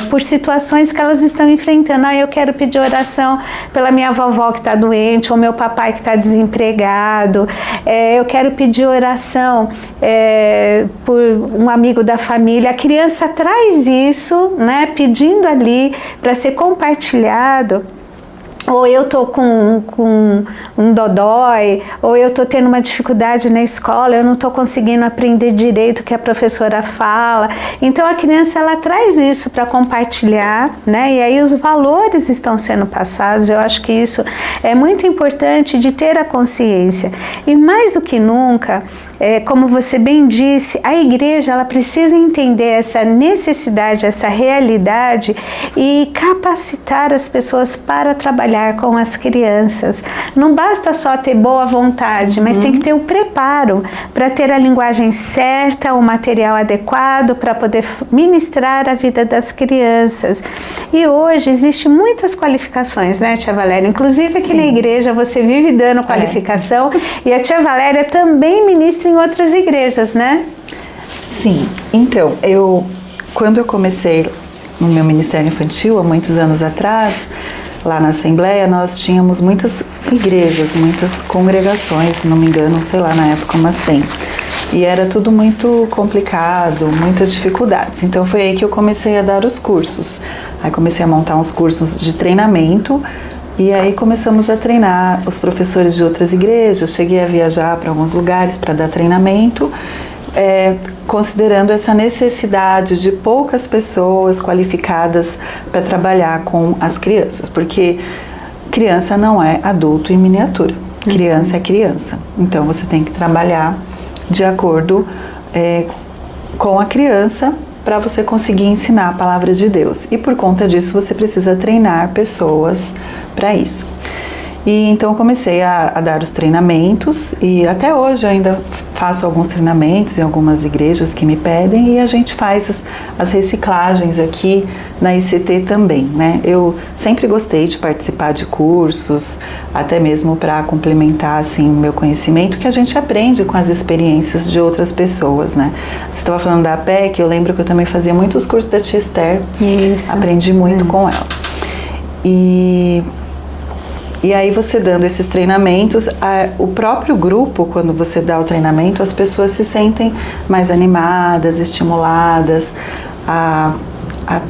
[SPEAKER 1] por situações que elas estão enfrentando. Eu quero pedir oração pela minha vovó que está doente, ou meu papai que está desempregado. Eu quero pedir oração por um amigo da família. A criança traz isso, né, pedindo ali para ser compartilhado. Ou eu tô com um dodói, ou eu tô tendo uma dificuldade na escola, eu não tô conseguindo aprender direito o que a professora fala. Então a criança, ela traz isso para compartilhar, né? E aí os valores estão sendo passados. Eu acho que isso é muito importante, de ter a consciência. E mais do que nunca, como você bem disse, a igreja ela precisa entender essa necessidade, essa realidade e capacitar as pessoas para trabalhar com as crianças. Não basta só ter boa vontade, mas tem que ter o preparo para ter a linguagem certa, o material adequado para poder ministrar a vida das crianças. E hoje existem muitas qualificações, né, tia Valéria? Inclusive aqui na igreja você vive dando qualificação e a tia Valéria também ministra em outras igrejas, né?
[SPEAKER 2] Sim, então, quando eu comecei no meu ministério infantil, há muitos anos atrás, lá na Assembleia, nós tínhamos muitas igrejas, muitas congregações, se não me engano, sei lá, na época umas 100. E era tudo muito complicado, muitas dificuldades. Então foi aí que eu comecei a dar os cursos. Aí comecei a montar uns cursos de treinamento e aí começamos a treinar os professores de outras igrejas. Cheguei a viajar para alguns lugares para dar treinamento, considerando essa necessidade de poucas pessoas qualificadas para trabalhar com as crianças, porque criança não é adulto em miniatura, criança é criança. Então você tem que trabalhar de acordo com a criança para você conseguir ensinar a palavra de Deus. E por conta disso você precisa treinar pessoas para isso. E então eu comecei a dar os treinamentos e até hoje eu ainda faço alguns treinamentos em algumas igrejas que me pedem e a gente faz as reciclagens aqui na ICT também, né? Eu sempre gostei de participar de cursos, até mesmo para complementar assim o meu conhecimento, que a gente aprende com as experiências de outras pessoas, né? Você estava falando da APEC, eu lembro que eu também fazia muitos cursos da tia Esther, aprendi muito com ela. E aí você dando esses treinamentos, o próprio grupo, quando você dá o treinamento, as pessoas se sentem mais animadas, estimuladas a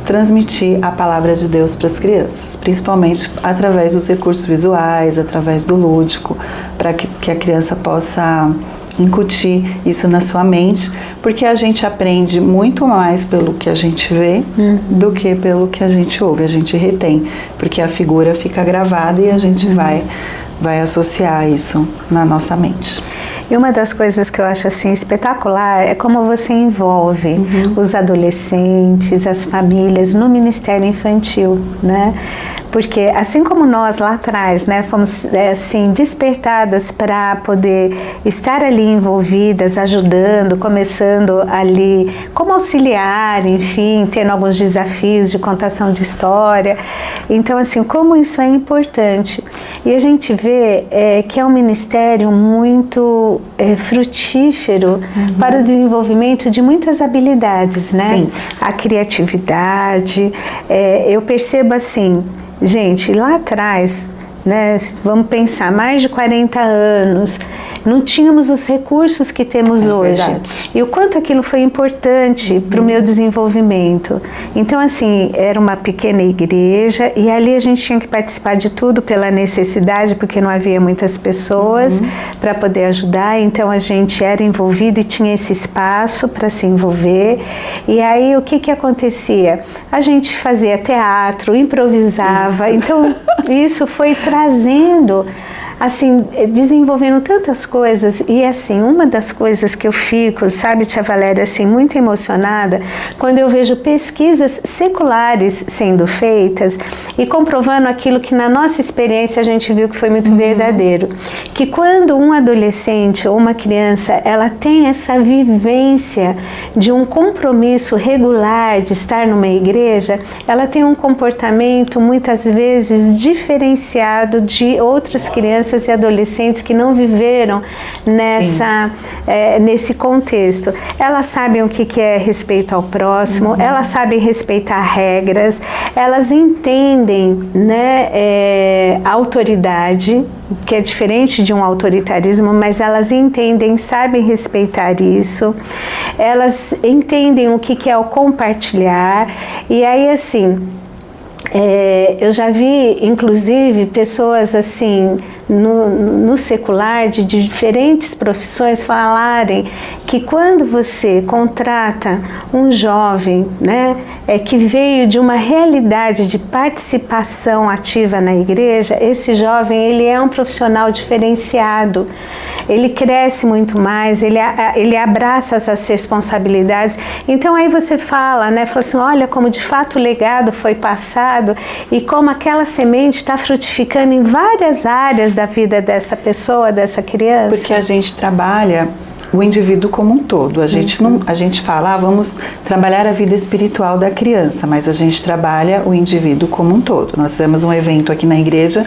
[SPEAKER 2] transmitir a palavra de Deus para as crianças, principalmente através dos recursos visuais, através do lúdico, para que a criança possa incutir isso na sua mente, porque a gente aprende muito mais pelo que a gente vê do que pelo que a gente ouve, a gente retém, porque a figura fica gravada e a gente vai associar isso na nossa mente.
[SPEAKER 1] E uma das coisas que eu acho assim espetacular é como você envolve os adolescentes, as famílias no Ministério Infantil, né? Porque assim como nós lá atrás, né, fomos assim despertadas para poder estar ali envolvidas, ajudando, começando ali como auxiliar, enfim, tendo alguns desafios de contação de história. Então assim, como isso é importante. E a gente vê que é um ministério muito frutífero para o desenvolvimento de muitas habilidades, né?
[SPEAKER 2] Sim.
[SPEAKER 1] A criatividade, eu percebo assim, gente, lá atrás, né, vamos pensar, mais de 40 anos, não tínhamos os recursos que temos hoje.
[SPEAKER 2] Verdade.
[SPEAKER 1] E o quanto aquilo foi importante para o meu desenvolvimento. Então, assim, era uma pequena igreja e ali a gente tinha que participar de tudo pela necessidade, porque não havia muitas pessoas para poder ajudar. Então, a gente era envolvido e tinha esse espaço para se envolver. E aí, o que acontecia? A gente fazia teatro, improvisava. Isso. Então, isso foi trazendo, assim, desenvolvendo tantas coisas. E assim, uma das coisas que eu fico, sabe, tia Valéria, assim, muito emocionada, quando eu vejo pesquisas seculares sendo feitas e comprovando aquilo que na nossa experiência a gente viu que foi muito verdadeiro, que quando um adolescente ou uma criança, ela tem essa vivência de um compromisso regular de estar numa igreja, ela tem um comportamento muitas vezes diferenciado de outras crianças e adolescentes que não viveram nesse contexto. Elas sabem o que é respeito ao próximo, elas sabem respeitar regras, elas entendem, né, a autoridade, que é diferente de um autoritarismo, mas elas entendem, sabem respeitar isso, elas entendem o que é o compartilhar, e aí assim, eu já vi, inclusive, pessoas assim, no secular, de diferentes profissões, falarem que quando você contrata um jovem, né, que veio de uma realidade de participação ativa na igreja, esse jovem, ele é um profissional diferenciado. ele cresce muito mais, ele abraça essas responsabilidades. Então aí você fala, né, fala assim, olha como de fato o legado foi passado e como aquela semente está frutificando em várias áreas da vida dessa pessoa, dessa criança.
[SPEAKER 2] Porque a gente trabalha o indivíduo como um todo. A gente fala, vamos trabalhar a vida espiritual da criança, mas a gente trabalha o indivíduo como um todo. Nós fizemos um evento aqui na igreja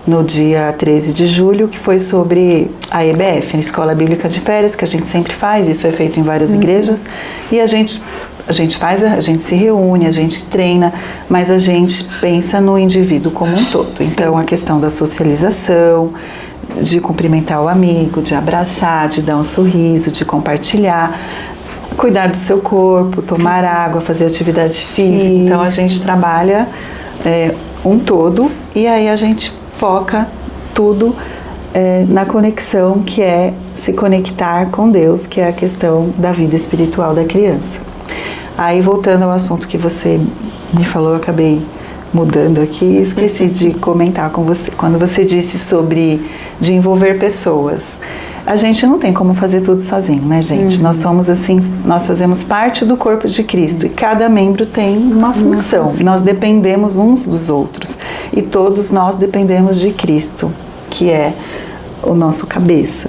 [SPEAKER 2] no dia 13 de julho, que foi sobre a EBF, a Escola Bíblica de Férias, que a gente sempre faz, isso é feito em várias igrejas, e a gente se reúne, a gente treina, mas a gente pensa no indivíduo como um todo. Sim. Então, a questão da socialização, de cumprimentar o amigo, de abraçar, de dar um sorriso, de compartilhar, cuidar do seu corpo, tomar água, fazer atividade física. Sim. Então a gente trabalha um todo e aí a gente foca tudo na conexão, que é se conectar com Deus, que é a questão da vida espiritual da criança. Aí voltando ao assunto que você me falou, eu acabei mudando aqui, esqueci de comentar com você, quando você disse sobre de envolver pessoas. A gente não tem como fazer tudo sozinho, né, gente? Nós somos assim, nós fazemos parte do corpo de Cristo e cada membro tem uma função. Nós dependemos uns dos outros e todos nós dependemos de Cristo, que é o nosso cabeça.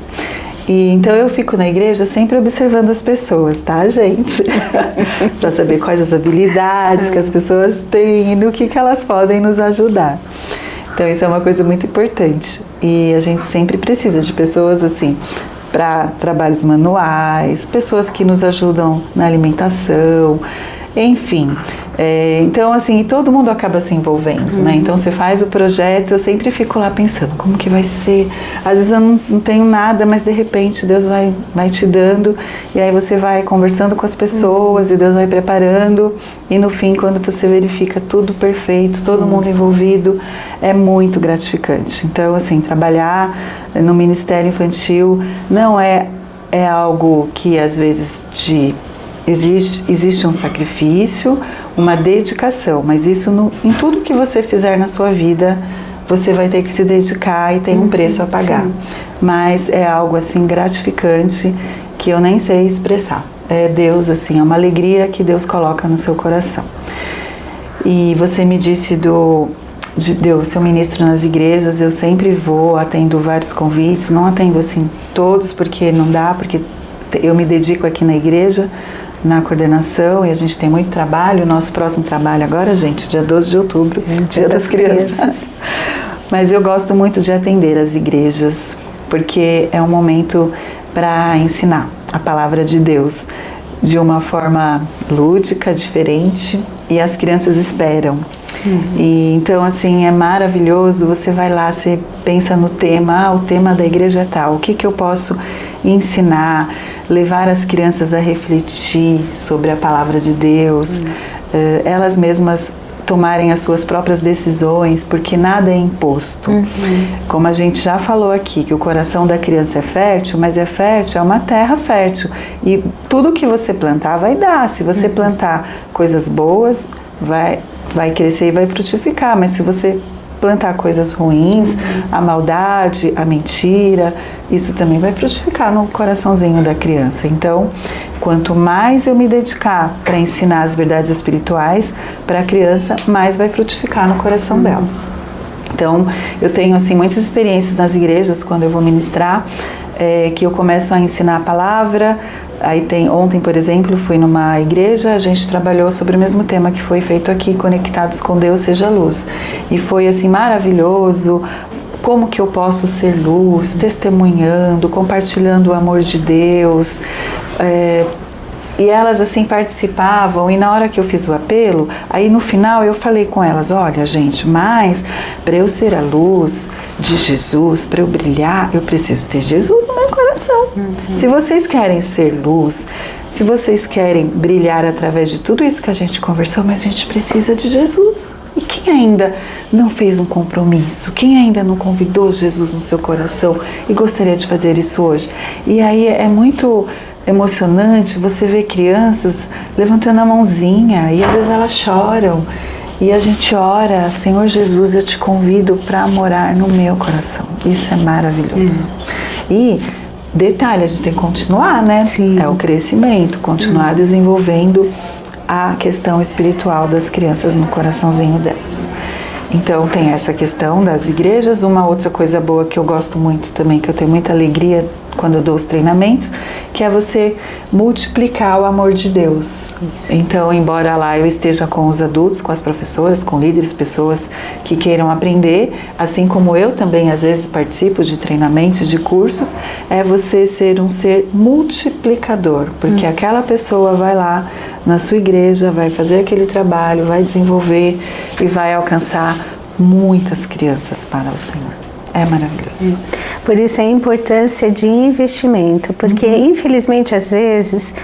[SPEAKER 2] E então eu fico na igreja sempre observando as pessoas, tá, gente? Para saber quais as habilidades que as pessoas têm e no que elas podem nos ajudar. Então isso é uma coisa muito importante. E a gente sempre precisa de pessoas assim, para trabalhos manuais, pessoas que nos ajudam na alimentação, enfim. Então, assim, todo mundo acaba se envolvendo, né? Então, você faz o projeto, eu sempre fico lá pensando, como que vai ser? Às vezes eu não tenho nada, mas de repente Deus vai te dando, e aí você vai conversando com as pessoas, e Deus vai preparando, e no fim, quando você verifica tudo perfeito, todo mundo envolvido, é muito gratificante. Então, assim, trabalhar no Ministério Infantil não é algo que, às vezes, existe um sacrifício, uma dedicação, mas isso em tudo que você fizer na sua vida, você vai ter que se dedicar e tem um preço a pagar. Sim. Mas é algo assim gratificante que eu nem sei expressar. É Deus, assim, é uma alegria que Deus coloca no seu coração. E você me disse de eu ser ministro nas igrejas, eu sempre vou, atendo vários convites, não atendo assim todos porque não dá, porque eu me dedico aqui na igreja, na coordenação, e a gente tem muito trabalho. O nosso próximo trabalho agora, gente, dia 12 de outubro, Dia das Crianças. Mas eu gosto muito de atender as igrejas, porque é um momento para ensinar a palavra de Deus de uma forma lúdica, diferente, e as crianças esperam. E então, assim, é maravilhoso, você vai lá, você pensa no tema, o tema da igreja é tal, o que eu posso ensinar, levar as crianças a refletir sobre a palavra de Deus, elas mesmas tomarem as suas próprias decisões, porque nada é imposto. Como a gente já falou aqui, que o coração da criança é fértil, mas é uma terra fértil, e tudo que você plantar vai dar. Se você plantar coisas boas, vai crescer e vai frutificar, mas se você plantar coisas ruins, a maldade, a mentira, isso também vai frutificar no coraçãozinho da criança. Então, quanto mais eu me dedicar para ensinar as verdades espirituais para a criança, mais vai frutificar no coração dela. Então, eu tenho assim muitas experiências nas igrejas quando eu vou ministrar, que eu começo a ensinar a palavra. Aí ontem, por exemplo, fui numa igreja, a gente trabalhou sobre o mesmo tema que foi feito aqui, Conectados com Deus, Seja Luz. E foi assim maravilhoso, como que eu posso ser luz, testemunhando, compartilhando o amor de Deus. E elas assim participavam, e na hora que eu fiz o apelo, aí no final eu falei com elas, olha gente, mas para eu ser a luz de Jesus, para eu brilhar, eu preciso ter Jesus no meu coração. Se vocês querem ser luz, se vocês querem brilhar através de tudo isso que a gente conversou, mas a gente precisa de Jesus. E quem ainda não fez um compromisso? Quem ainda não convidou Jesus no seu coração e gostaria de fazer isso hoje? E aí é muito emocionante você ver crianças levantando a mãozinha e às vezes elas choram. E a gente ora, Senhor Jesus, eu te convido para morar no meu coração. Isso é maravilhoso. E detalhe, a gente tem que continuar, né?
[SPEAKER 1] Sim.
[SPEAKER 2] É o crescimento, continuar desenvolvendo a questão espiritual das crianças no coraçãozinho delas. Então tem essa questão das igrejas. Uma outra coisa boa que eu gosto muito também, que eu tenho muita alegria quando eu dou os treinamentos, que é você multiplicar o amor de Deus. Então, embora lá eu esteja com os adultos, com as professoras, com líderes, pessoas que queiram aprender, assim como eu também às vezes participo de treinamentos, de cursos, é você ser um ser multiplicador, porque aquela pessoa vai lá na sua igreja, vai fazer aquele trabalho, vai desenvolver e vai alcançar muitas crianças para o Senhor. É maravilhoso.
[SPEAKER 1] Por isso a importância de investimento, porque infelizmente às vezes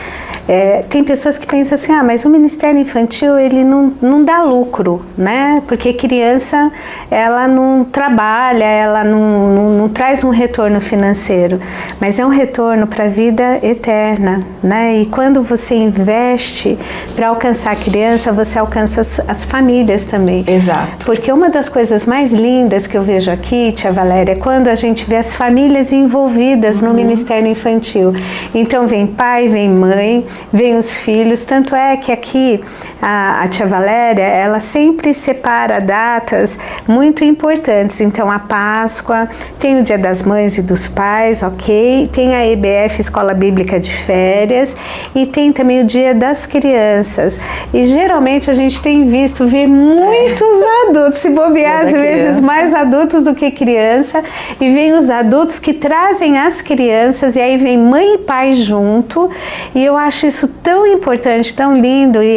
[SPEAKER 1] tem pessoas que pensam assim, mas o Ministério Infantil ele não dá lucro, né? Porque criança ela não trabalha, ela não traz um retorno financeiro, mas é um retorno para a vida eterna, né? E quando você investe para alcançar a criança, você alcança as famílias também.
[SPEAKER 2] Exato.
[SPEAKER 1] Porque uma das coisas mais lindas que eu vejo aqui, tia Valéria, é quando a gente vê as famílias envolvidas no Ministério Infantil. Então vem pai, vem mãe, vem os filhos, tanto é que aqui a tia Valéria, ela sempre separa datas muito importantes. Então a Páscoa, tem o Dia das Mães e dos Pais, ok? Tem a EBF, Escola Bíblica de Férias, e tem também o Dia das Crianças. E geralmente a gente tem visto vir muitos adultos, se bobear às vezes mais adultos do que criança, e vem os adultos que trazem as crianças, e aí vem mãe e pai junto, e eu acho isso tão importante, tão lindo, e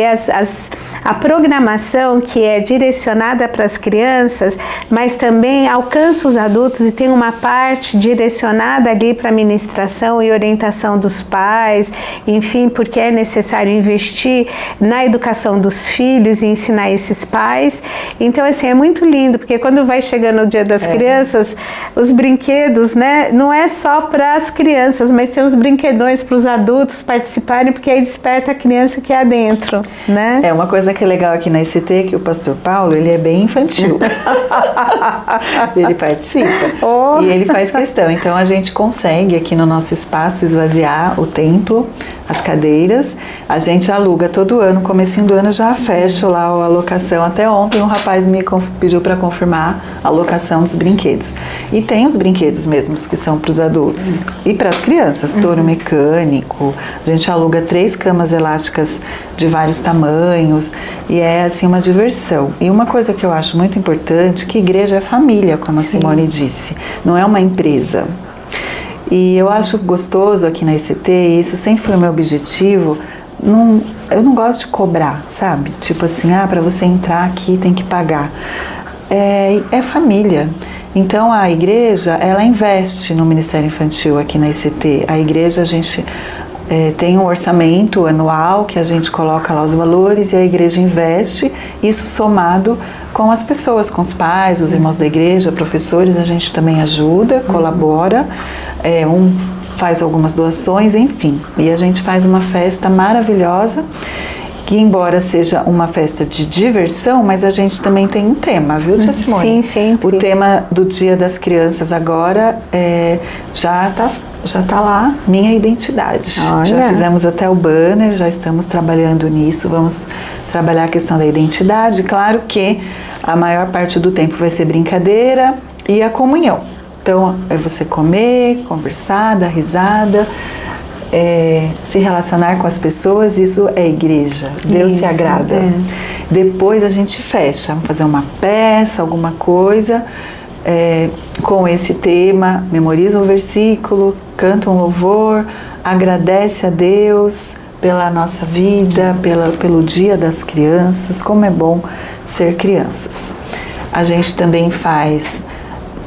[SPEAKER 1] a programação que é direcionada para as crianças, mas também alcança os adultos e tem uma parte direcionada ali para a ministração e orientação dos pais, enfim, porque é necessário investir na educação dos filhos e ensinar esses pais. Então, assim, é muito lindo, porque quando vai chegando o Dia das Crianças, os brinquedos, né, não é só para as crianças, mas tem os brinquedões para os adultos participarem, porque aí desperta a criança que é dentro, né?
[SPEAKER 2] É uma coisa que é legal aqui na ICT, que o pastor Paulo, ele é bem infantil. Ele participa. E ele faz questão. Então a gente consegue aqui no nosso espaço esvaziar o templo, as cadeiras. A gente aluga todo ano, comecinho do ano já fecho lá a alocação. Até ontem um rapaz me pediu para confirmar a alocação dos brinquedos. E tem os brinquedos mesmo que são para os adultos e para as crianças, touro mecânico. A gente aluga 3 camas elásticas de vários tamanhos e é assim uma diversão. E uma coisa que eu acho muito importante, que igreja é família, como a Simone disse, não é uma empresa. E eu acho gostoso aqui na ICT, e isso sempre foi o meu objetivo, eu não gosto de cobrar, sabe? Tipo assim, para você entrar aqui tem que pagar. É família. Então a igreja, ela investe no Ministério Infantil aqui na ICT. A igreja, a gente tem um orçamento anual que a gente coloca lá os valores e a igreja investe, isso somado com as pessoas, com os pais, os irmãos da igreja, professores, a gente também ajuda, colabora, faz algumas doações, enfim. E a gente faz uma festa maravilhosa, que embora seja uma festa de diversão, mas a gente também tem um tema, viu, tia Simone?
[SPEAKER 1] Sim, sempre.
[SPEAKER 2] O tema do Dia das Crianças agora já tá lá, minha identidade.
[SPEAKER 1] Olha.
[SPEAKER 2] Já fizemos até o banner, já estamos trabalhando nisso, vamos trabalhar a questão da identidade. Claro que a maior parte do tempo vai ser brincadeira e a comunhão. Então, é você comer, conversar, dar risada, se relacionar com as pessoas, isso é igreja. Deus se agrada. Depois a gente fecha, vamos fazer uma peça, alguma coisa com esse tema, memoriza um versículo, canta um louvor, agradece a Deus pela nossa vida, pelo Dia das Crianças, como é bom ser crianças. A gente também faz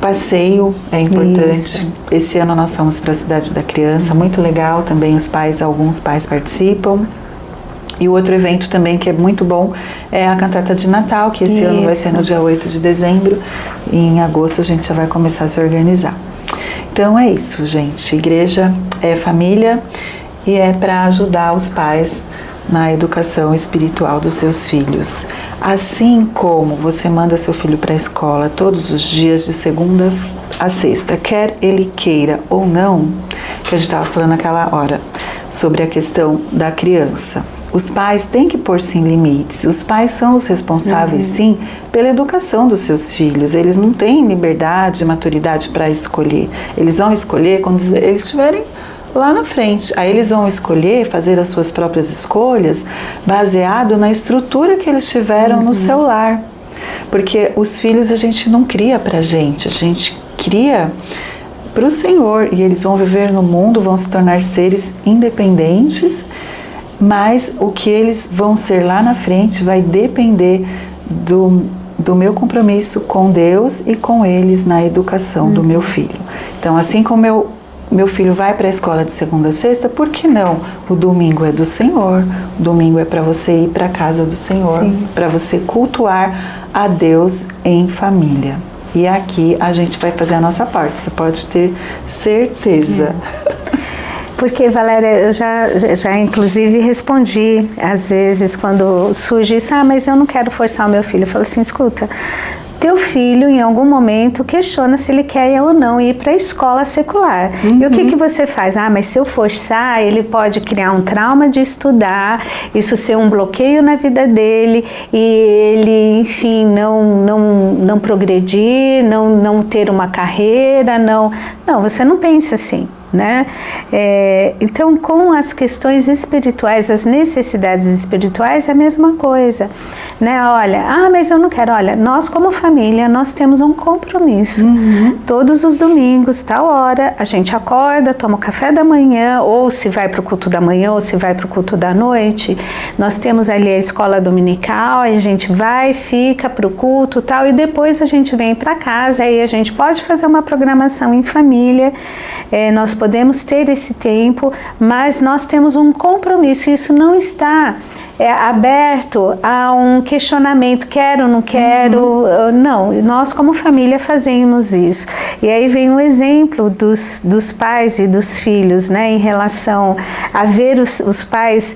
[SPEAKER 2] passeio, é importante. Isso. Esse ano nós fomos para a Cidade da Criança, muito legal também, alguns pais participam. E o outro evento também que é muito bom é a cantata de Natal, que esse ano vai ser no dia 8 de dezembro, e em agosto a gente já vai começar a se organizar. Então é isso, gente. Igreja é família e é para ajudar os pais na educação espiritual dos seus filhos. Assim como você manda seu filho para a escola todos os dias, de segunda a cesta, quer ele queira ou não, que a gente estava falando naquela hora, sobre a questão da criança. Os pais têm que pôr sim limites. Os pais são os responsáveis, sim, pela educação dos seus filhos. Eles não têm liberdade, maturidade para escolher. Eles vão escolher quando eles estiverem lá na frente. Aí eles vão escolher, fazer as suas próprias escolhas, baseado na estrutura que eles tiveram no seu lar. Porque os filhos a gente não cria pra gente, a gente cria para o Senhor. E eles vão viver no mundo, vão se tornar seres independentes, mas o que eles vão ser lá na frente vai depender do meu compromisso com Deus e com eles na educação do meu filho. Então, assim como meu filho vai para a escola de segunda a sexta, por que não? O domingo é do Senhor, o domingo é para você ir para a casa do Senhor, para você cultuar a Deus em família. E aqui a gente vai fazer a nossa parte, você pode ter certeza.
[SPEAKER 1] Porque, Valéria, eu já inclusive respondi, às vezes, quando surge isso, mas eu não quero forçar o meu filho. Eu falo assim, escuta, teu filho, em algum momento, questiona se ele quer ou não ir para a escola secular. E o que você faz? Mas se eu forçar, ele pode criar um trauma de estudar, isso ser um bloqueio na vida dele, e ele, enfim, não progredir, não ter uma carreira, não, você não pensa assim. Né? Então, com as questões espirituais, as necessidades espirituais, é a mesma coisa, né? Olha, mas eu não quero. Olha, nós como família, nós temos um compromisso. Todos os domingos, tal hora, a gente acorda, toma o café da manhã, ou se vai para o culto da manhã, ou se vai para o culto da noite. Nós temos ali a escola dominical, a gente vai, fica para o culto, tal, e depois a gente vem para casa, aí a gente pode fazer uma programação em família. Nós podemos ter esse tempo, mas nós temos um compromisso. Isso não está aberto a um questionamento, quero, não quero, não, nós como família fazemos isso. E aí vem um exemplo dos pais e dos filhos, né, em relação a ver os pais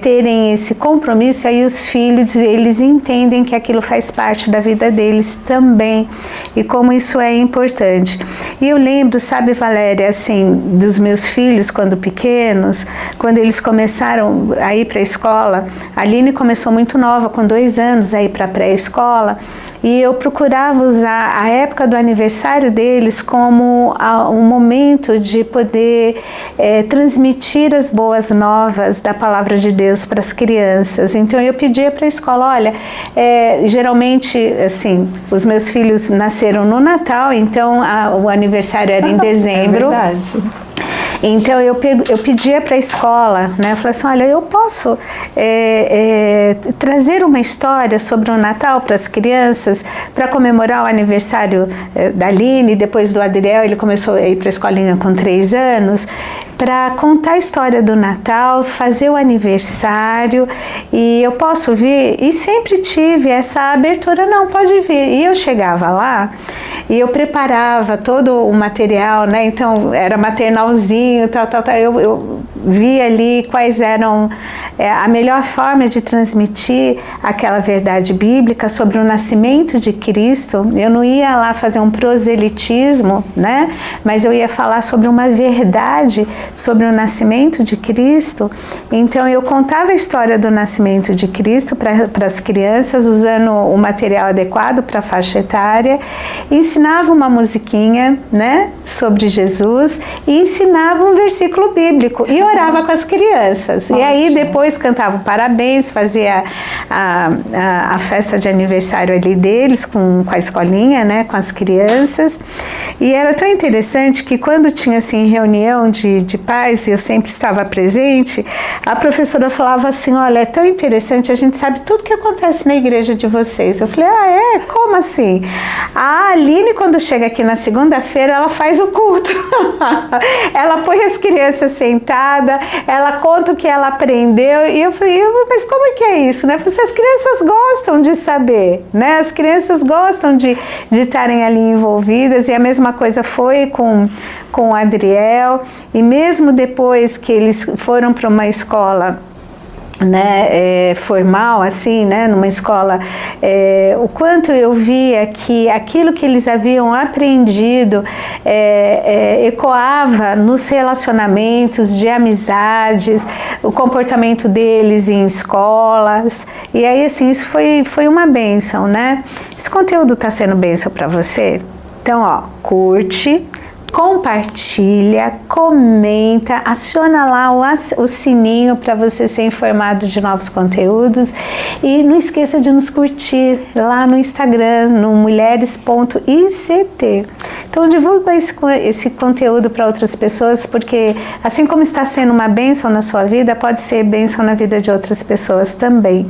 [SPEAKER 1] terem esse compromisso, aí os filhos, eles entendem que aquilo faz parte da vida deles também, e como isso é importante. E eu lembro, sabe, Valéria, assim, dos meus filhos quando pequenos, quando eles começaram a ir para a escola. A Aline começou muito nova, com 2 anos, a ir para a pré-escola, e eu procurava usar a época do aniversário deles como um momento de poder transmitir as boas novas da palavra de Deus para as crianças. Então eu pedia para a escola, olha, geralmente, assim, os meus filhos nasceram no Natal, então o aniversário era em dezembro.
[SPEAKER 2] É verdade.
[SPEAKER 1] Então eu pedia para a escola, né? Eu falei assim, olha, eu posso trazer uma história sobre o Natal para as crianças, para comemorar o aniversário da Aline, depois do Adriel, ele começou a ir para a escolinha com 3 anos, para contar a história do Natal, fazer o aniversário, e eu posso vir? E sempre tive essa abertura, não, pode vir. E eu chegava lá e eu preparava todo o material, né? Então era maternalzinho, tal. Eu via ali quais eram a melhor forma de transmitir aquela verdade bíblica sobre o nascimento de Cristo. Eu não ia lá fazer um proselitismo, né? Mas eu ia falar sobre uma verdade sobre o nascimento de Cristo. Então eu contava a história do nascimento de Cristo para as crianças, usando o material adequado para a faixa etária, ensinava uma musiquinha, né, sobre Jesus, e ensinava um versículo bíblico e orava com as crianças. Ótimo. E aí depois cantava parabéns, fazia a festa de aniversário ali deles com a escolinha, né, com as crianças. E era tão interessante que quando tinha assim reunião de pais, e eu sempre estava presente, a professora falava assim, olha, é tão interessante, a gente sabe tudo que acontece na igreja de vocês. Eu falei, como assim? A Aline, quando chega aqui na segunda-feira, ela faz o culto. Ela põe as crianças sentadas, ela conta o que ela aprendeu, e eu falei, mas como é que é isso, né? Porque as crianças gostam de saber, né? As crianças gostam de estarem ali envolvidas, e a mesma coisa foi com o Adriel, e mesmo depois que eles foram para uma escola né, formal, assim, né, numa escola, o quanto eu via que aquilo que eles haviam aprendido ecoava nos relacionamentos de amizades, o comportamento deles em escolas, e aí, assim, isso foi uma bênção, né? Esse conteúdo está sendo bênção para você? Então, ó, curte, compartilha, comenta, aciona lá o sininho para você ser informado de novos conteúdos e não esqueça de nos curtir lá no Instagram, no mulheres.ict. Então divulga esse conteúdo para outras pessoas, porque assim como está sendo uma bênção na sua vida, pode ser bênção na vida de outras pessoas também.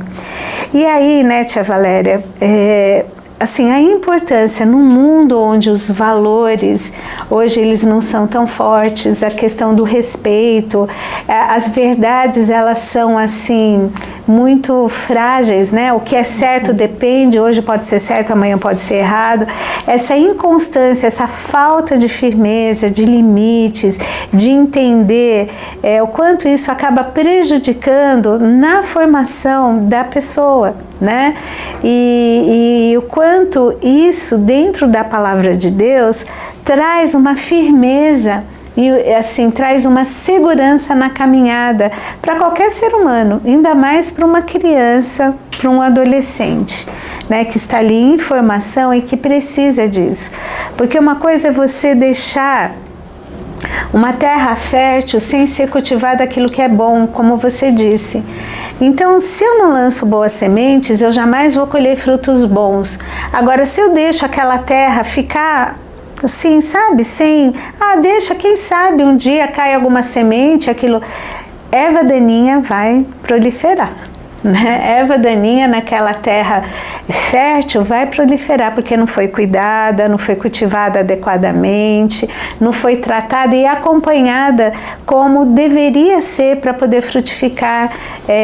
[SPEAKER 1] E aí, né, tia Valéria, assim, a importância no mundo onde os valores, hoje eles não são tão fortes, a questão do respeito, as verdades, elas são, assim, muito frágeis, né? O que é certo depende, hoje pode ser certo, amanhã pode ser errado. Essa inconstância, essa falta de firmeza, de limites, de entender o quanto isso acaba prejudicando na formação da pessoa, né? E o quanto isso, dentro da palavra de Deus, traz uma firmeza e, assim, traz uma segurança na caminhada para qualquer ser humano, ainda mais para uma criança, para um adolescente, né, que está ali em formação e que precisa disso. Porque uma coisa é você deixar uma terra fértil sem ser cultivado aquilo que é bom, como você disse. Então, se eu não lanço boas sementes, eu jamais vou colher frutos bons. Agora, se eu deixo aquela terra ficar assim, sabe, deixa, quem sabe um dia cai alguma semente, aquilo, erva daninha vai proliferar. Né? Erva daninha naquela terra fértil vai proliferar porque não foi cuidada, não foi cultivada adequadamente, não foi tratada e acompanhada como deveria ser para poder frutificar,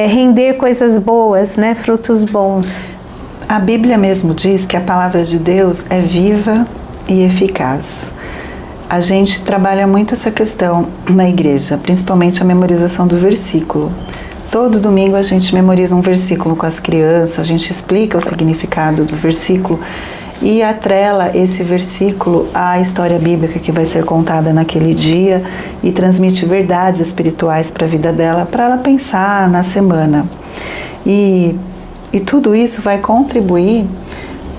[SPEAKER 1] render coisas boas, né? Frutos bons.
[SPEAKER 2] A Bíblia mesmo diz que a palavra de Deus é viva e eficaz. A gente trabalha muito essa questão na igreja, principalmente a memorização do versículo. Todo domingo a gente memoriza um versículo com as crianças, a gente explica o significado do versículo e atrela esse versículo à história bíblica que vai ser contada naquele dia e transmite verdades espirituais para a vida dela, para ela pensar na semana. E tudo isso vai contribuir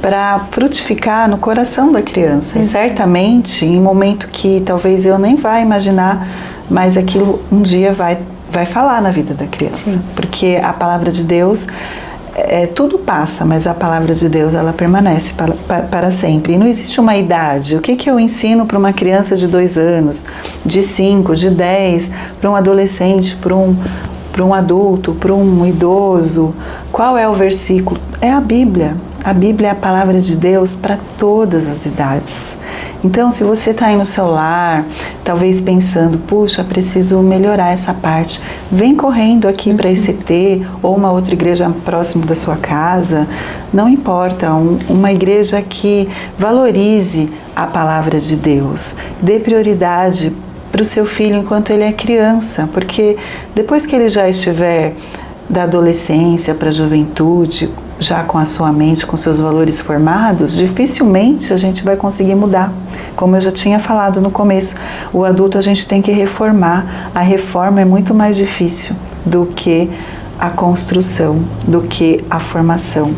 [SPEAKER 2] para frutificar no coração da criança. E certamente, em um momento que talvez eu nem vá imaginar, mas aquilo um dia vai falar na vida da criança. Sim. Porque a palavra de Deus, tudo passa, mas a palavra de Deus, ela permanece para sempre. E não existe uma idade. O que eu ensino para uma criança de 2 anos, de 5, de 10, para um adolescente, para um adulto, para um idoso? Qual é o versículo? É a Bíblia. A Bíblia é a palavra de Deus para todas as idades. Então, se você está aí no celular, talvez pensando, puxa, preciso melhorar essa parte, vem correndo aqui para a ICT ou uma outra igreja próximo da sua casa, não importa, uma igreja que valorize a palavra de Deus, dê prioridade para o seu filho enquanto ele é criança, porque depois que ele já estiver da adolescência para a juventude, já com a sua mente, com seus valores formados, dificilmente a gente vai conseguir mudar. Como eu já tinha falado no começo, o adulto a gente tem que reformar. A reforma é muito mais difícil do que a construção, do que a formação.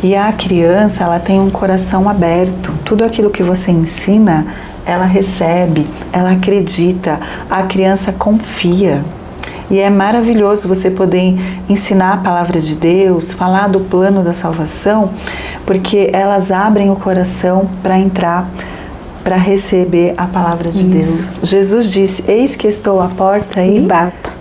[SPEAKER 2] E a criança, ela tem um coração aberto. Tudo aquilo que você ensina, ela recebe, ela acredita, a criança confia. E é maravilhoso você poder ensinar a palavra de Deus, falar do plano da salvação, porque elas abrem o coração para entrar, para receber a palavra de Deus. Jesus disse, eis que estou à porta e bato.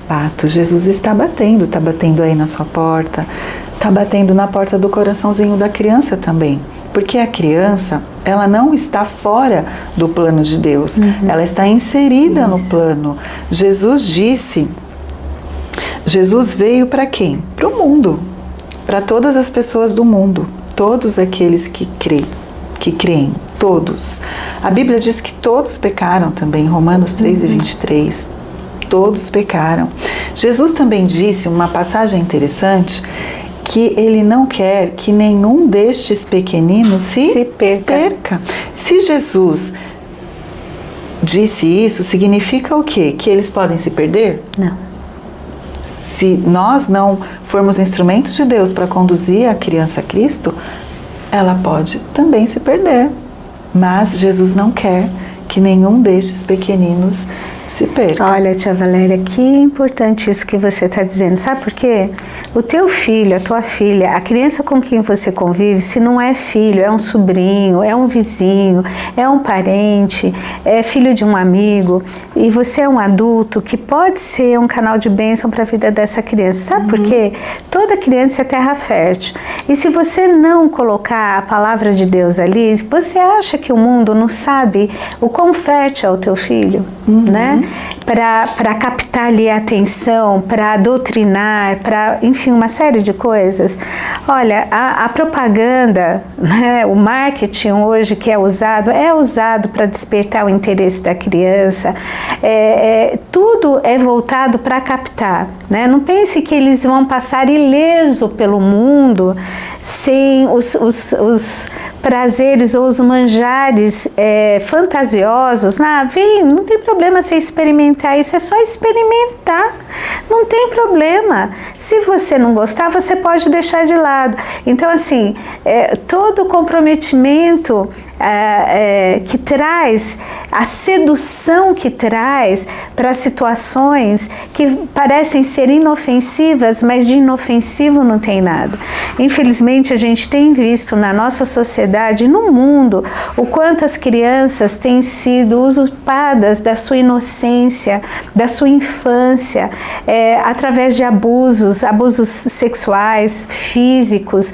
[SPEAKER 2] Jesus está batendo aí na sua porta, está batendo na porta do coraçãozinho da criança também. Porque a criança, ela não está fora do plano de Deus, ela está inserida no plano. Jesus veio para quem? Para o mundo, para todas as pessoas do mundo, todos aqueles que creem, todos. A Bíblia diz que todos pecaram também, Romanos 3:23. todos pecaram. Jesus também disse, uma passagem interessante, que ele não quer que nenhum destes pequeninos se perca. Se Jesus disse isso, significa o quê? Que eles podem se perder?
[SPEAKER 1] Não.
[SPEAKER 2] Se nós não formos instrumentos de Deus para conduzir a criança a Cristo, ela pode também se perder. Mas Jesus não quer que nenhum destes pequeninos se perca.
[SPEAKER 1] Olha, tia Valéria, que importante isso que você está dizendo. Sabe por quê? O teu filho, a tua filha, a criança com quem você convive, se não é filho, é um sobrinho, é um vizinho, é um parente, é filho de um amigo, e você é um adulto que pode ser um canal de bênção para a vida dessa criança. Sabe por quê? Toda criança é terra fértil. E se você não colocar a palavra de Deus ali, você acha que o mundo não sabe o quão fértil é o teu filho, né? Para captar ali a atenção, para doutrinar, para, enfim, uma série de coisas. Olha, a propaganda, né, o marketing hoje que é usado para despertar o interesse da criança. Tudo é voltado para captar, né? Não pense que eles vão passar ileso pelo mundo sem os prazeres ou os manjares fantasiosos. Vem, não tem problema você experimentar isso, é só experimentar, não tem problema. Se você não gostar, você pode deixar de lado. Então, assim, todo o comprometimento que traz, a sedução que traz para situações que parecem ser inofensivas, mas de inofensivo não tem nada. Infelizmente, a gente tem visto na nossa sociedade, no mundo, o quanto as crianças têm sido usurpadas da sua inocência, da sua infância, através de abusos sexuais, físicos,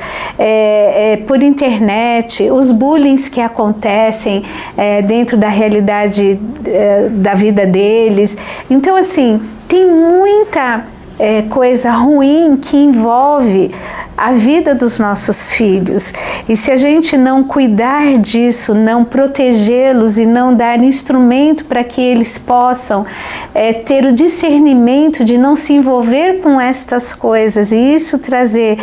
[SPEAKER 1] por internet, os bullying que acontecem dentro da realidade da vida deles. Então, assim, tem muita coisa ruim que envolve a vida dos nossos filhos. E se a gente não cuidar disso, não protegê-los e não dar instrumento para que eles possam ter o discernimento de não se envolver com estas coisas, e isso trazer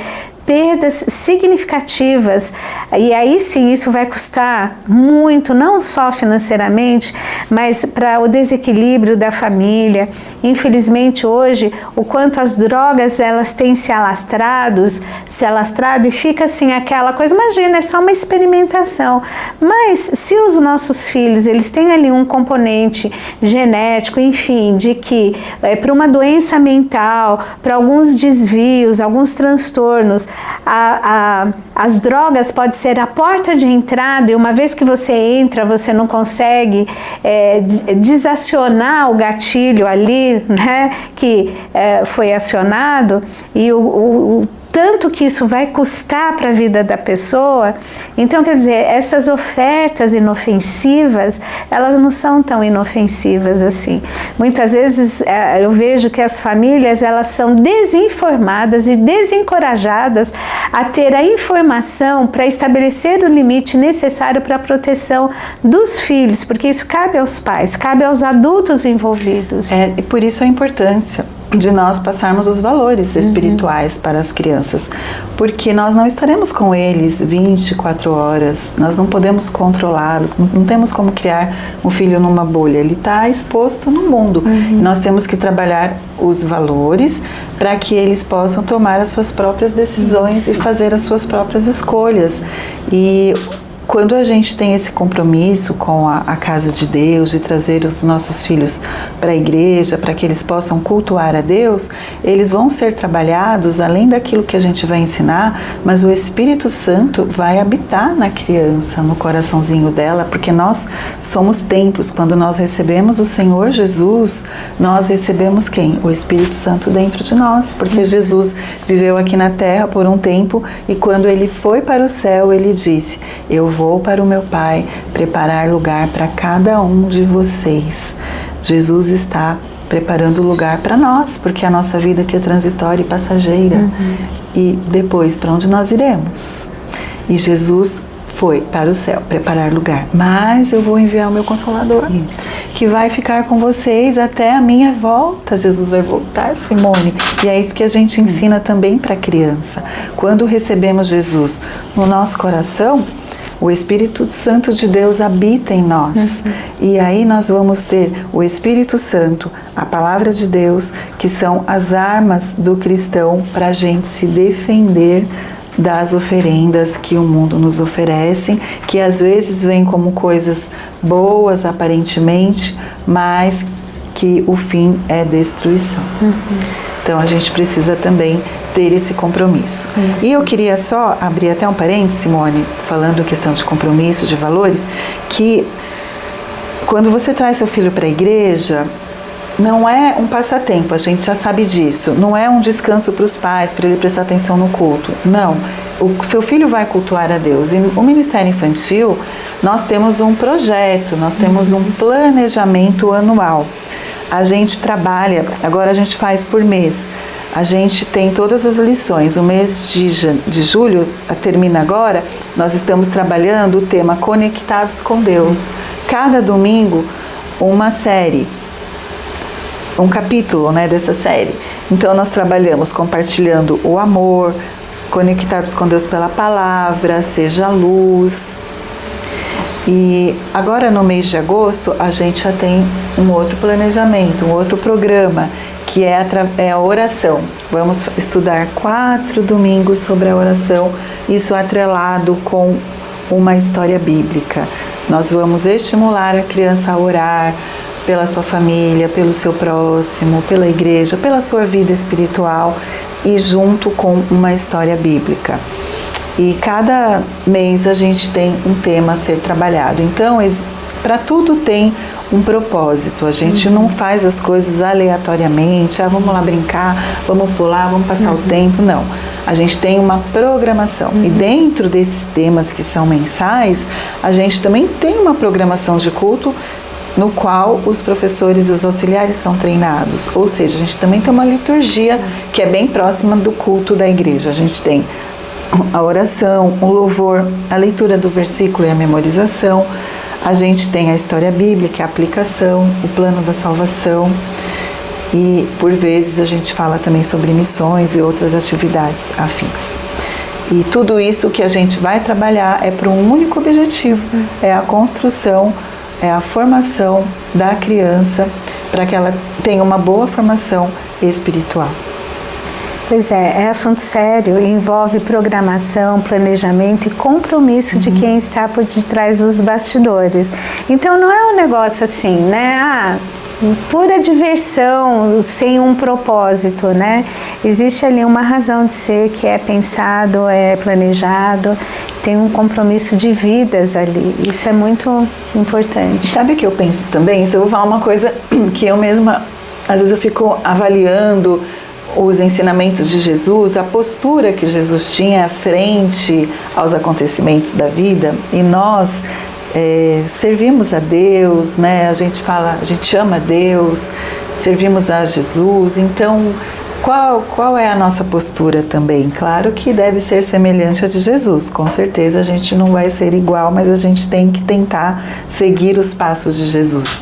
[SPEAKER 1] perdas significativas, e aí sim isso vai custar muito, não só financeiramente, mas para o desequilíbrio da família. Infelizmente hoje, o quanto as drogas elas têm se alastrado e fica assim aquela coisa, imagina, é só uma experimentação, mas se os nossos filhos, eles têm ali um componente genético, enfim, de que para uma doença mental, para alguns desvios, alguns transtornos, as drogas podem ser a porta de entrada, e uma vez que você entra, você não consegue desacionar o gatilho ali, né, que foi acionado, e o tanto que isso vai custar para a vida da pessoa. Então, quer dizer, essas ofertas inofensivas, elas não são tão inofensivas assim. Muitas vezes eu vejo que as famílias, elas são desinformadas e desencorajadas a ter a informação para estabelecer o limite necessário para a proteção dos filhos, porque isso cabe aos pais, cabe aos adultos envolvidos.
[SPEAKER 2] E por isso a importância de nós passarmos os valores espirituais para as crianças, porque nós não estaremos com eles 24 horas, nós não podemos controlá-los, não temos como criar um filho numa bolha, ele está exposto no mundo. Nós temos que trabalhar os valores para que eles possam tomar as suas próprias decisões e fazer as suas próprias escolhas. E quando a gente tem esse compromisso com a casa de Deus, de trazer os nossos filhos para a igreja, para que eles possam cultuar a Deus, eles vão ser trabalhados além daquilo que a gente vai ensinar, mas o Espírito Santo vai habitar na criança, no coraçãozinho dela, porque nós somos templos. Quando nós recebemos o Senhor Jesus, nós recebemos quem? O Espírito Santo dentro de nós, porque Jesus viveu aqui na terra por um tempo, e quando ele foi para o céu, ele disse: eu vou para o meu Pai preparar lugar para cada um de vocês. Jesus está preparando lugar para nós, porque a nossa vida aqui é transitória e passageira. E depois, para onde nós iremos? E Jesus foi para o céu preparar lugar, mas eu vou enviar o meu Consolador. que vai ficar com vocês até a minha volta. Jesus vai voltar, Simone. E é isso que a gente ensina também para a criança. Quando recebemos Jesus no nosso coração, o Espírito Santo de Deus habita em nós. E aí nós vamos ter o Espírito Santo, a Palavra de Deus, que são as armas do cristão para a gente se defender das oferendas que o mundo nos oferece, que às vezes vêm como coisas boas aparentemente, mas que o fim é destruição. Então a gente precisa também ter esse compromisso. E eu queria só abrir até um parênteses, Simone, falando questão de compromisso, de valores, que quando você traz seu filho para a igreja, não é um passatempo, a gente já sabe disso. Não é um descanso para os pais, para ele prestar atenção no culto. Não. O seu filho vai cultuar a Deus. E o Ministério Infantil, nós temos um projeto, nós temos um planejamento anual. A gente trabalha, agora a gente faz por mês. A gente tem todas as lições. O mês de julho, termina agora, nós estamos trabalhando o tema Conectados com Deus. Cada domingo, uma série. Um capítulo, né, dessa série. Então nós trabalhamos compartilhando o amor, conectados com Deus pela palavra, seja a luz. E agora no mês de agosto a gente já tem um outro planejamento, um outro programa, que é a oração. Vamos estudar 4 domingos sobre a oração, isso atrelado com uma história bíblica. Nós vamos estimular a criança a orar pela sua família, pelo seu próximo, pela igreja, pela sua vida espiritual e junto com uma história bíblica. E cada mês a gente tem um tema a ser trabalhado. Então, para tudo tem um propósito. A gente não faz as coisas aleatoriamente, vamos lá brincar, vamos pular, vamos passar o tempo. Não. A gente tem uma programação. E dentro desses temas que são mensais, a gente também tem uma programação de culto no qual os professores e os auxiliares são treinados. Ou seja, a gente também tem uma liturgia que é bem próxima do culto da igreja. A gente tem a oração, o louvor, a leitura do versículo e a memorização. A gente tem a história bíblica, a aplicação, o plano da salvação. E, por vezes, a gente fala também sobre missões e outras atividades afins. E tudo isso que a gente vai trabalhar é para um único objetivo, é a construção, é a formação da criança para que ela tenha uma boa formação espiritual.
[SPEAKER 1] Pois é assunto sério, envolve programação, planejamento e compromisso de quem está por detrás dos bastidores. Então não é um negócio assim, né? Pura diversão, sem um propósito, né? Existe ali uma razão de ser que é pensado, é planejado, tem um compromisso de vidas ali. Isso é muito importante.
[SPEAKER 2] Sabe o que eu penso também? Isso eu vou falar uma coisa que eu mesma, às vezes eu fico avaliando os ensinamentos de Jesus, a postura que Jesus tinha frente aos acontecimentos da vida, e nós servimos a Deus, né? A gente ama Deus, servimos a Jesus. Então, qual é a nossa postura também? Claro que deve ser semelhante à de Jesus, com certeza a gente não vai ser igual, mas a gente tem que tentar seguir os passos de Jesus.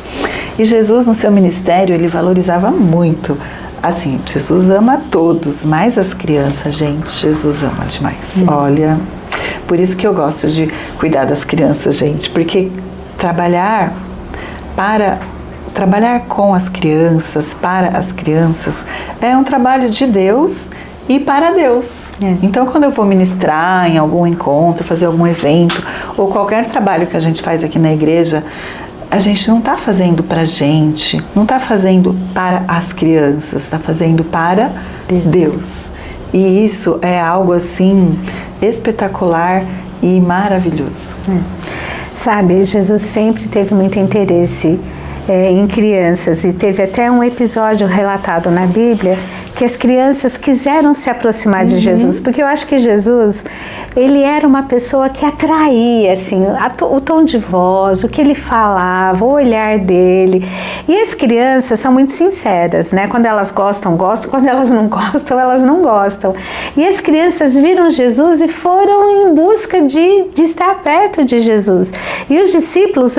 [SPEAKER 2] E Jesus, no seu ministério, ele valorizava muito. Assim, Jesus ama a todos, mas as crianças, gente, Jesus ama demais. Olha, por isso que eu gosto de cuidar das crianças, gente, porque trabalhar com as crianças, para as crianças, é um trabalho de Deus e para Deus. Então, quando eu vou ministrar em algum encontro, fazer algum evento, ou qualquer trabalho que a gente faz aqui na igreja, a gente não está fazendo para a gente, não está fazendo para as crianças, está fazendo para Deus. E isso é algo assim espetacular e maravilhoso.
[SPEAKER 1] Sabe, Jesus sempre teve muito interesse em crianças, e teve até um episódio relatado na Bíblia que as crianças quiseram se aproximar de Jesus, porque eu acho que Jesus, ele era uma pessoa que atraía, assim, o tom de voz, o que ele falava, o olhar dele. E as crianças são muito sinceras, né? Quando elas gostam, gostam, quando elas não gostam, elas não gostam. E as crianças viram Jesus e foram em busca de estar perto de Jesus. E os discípulos,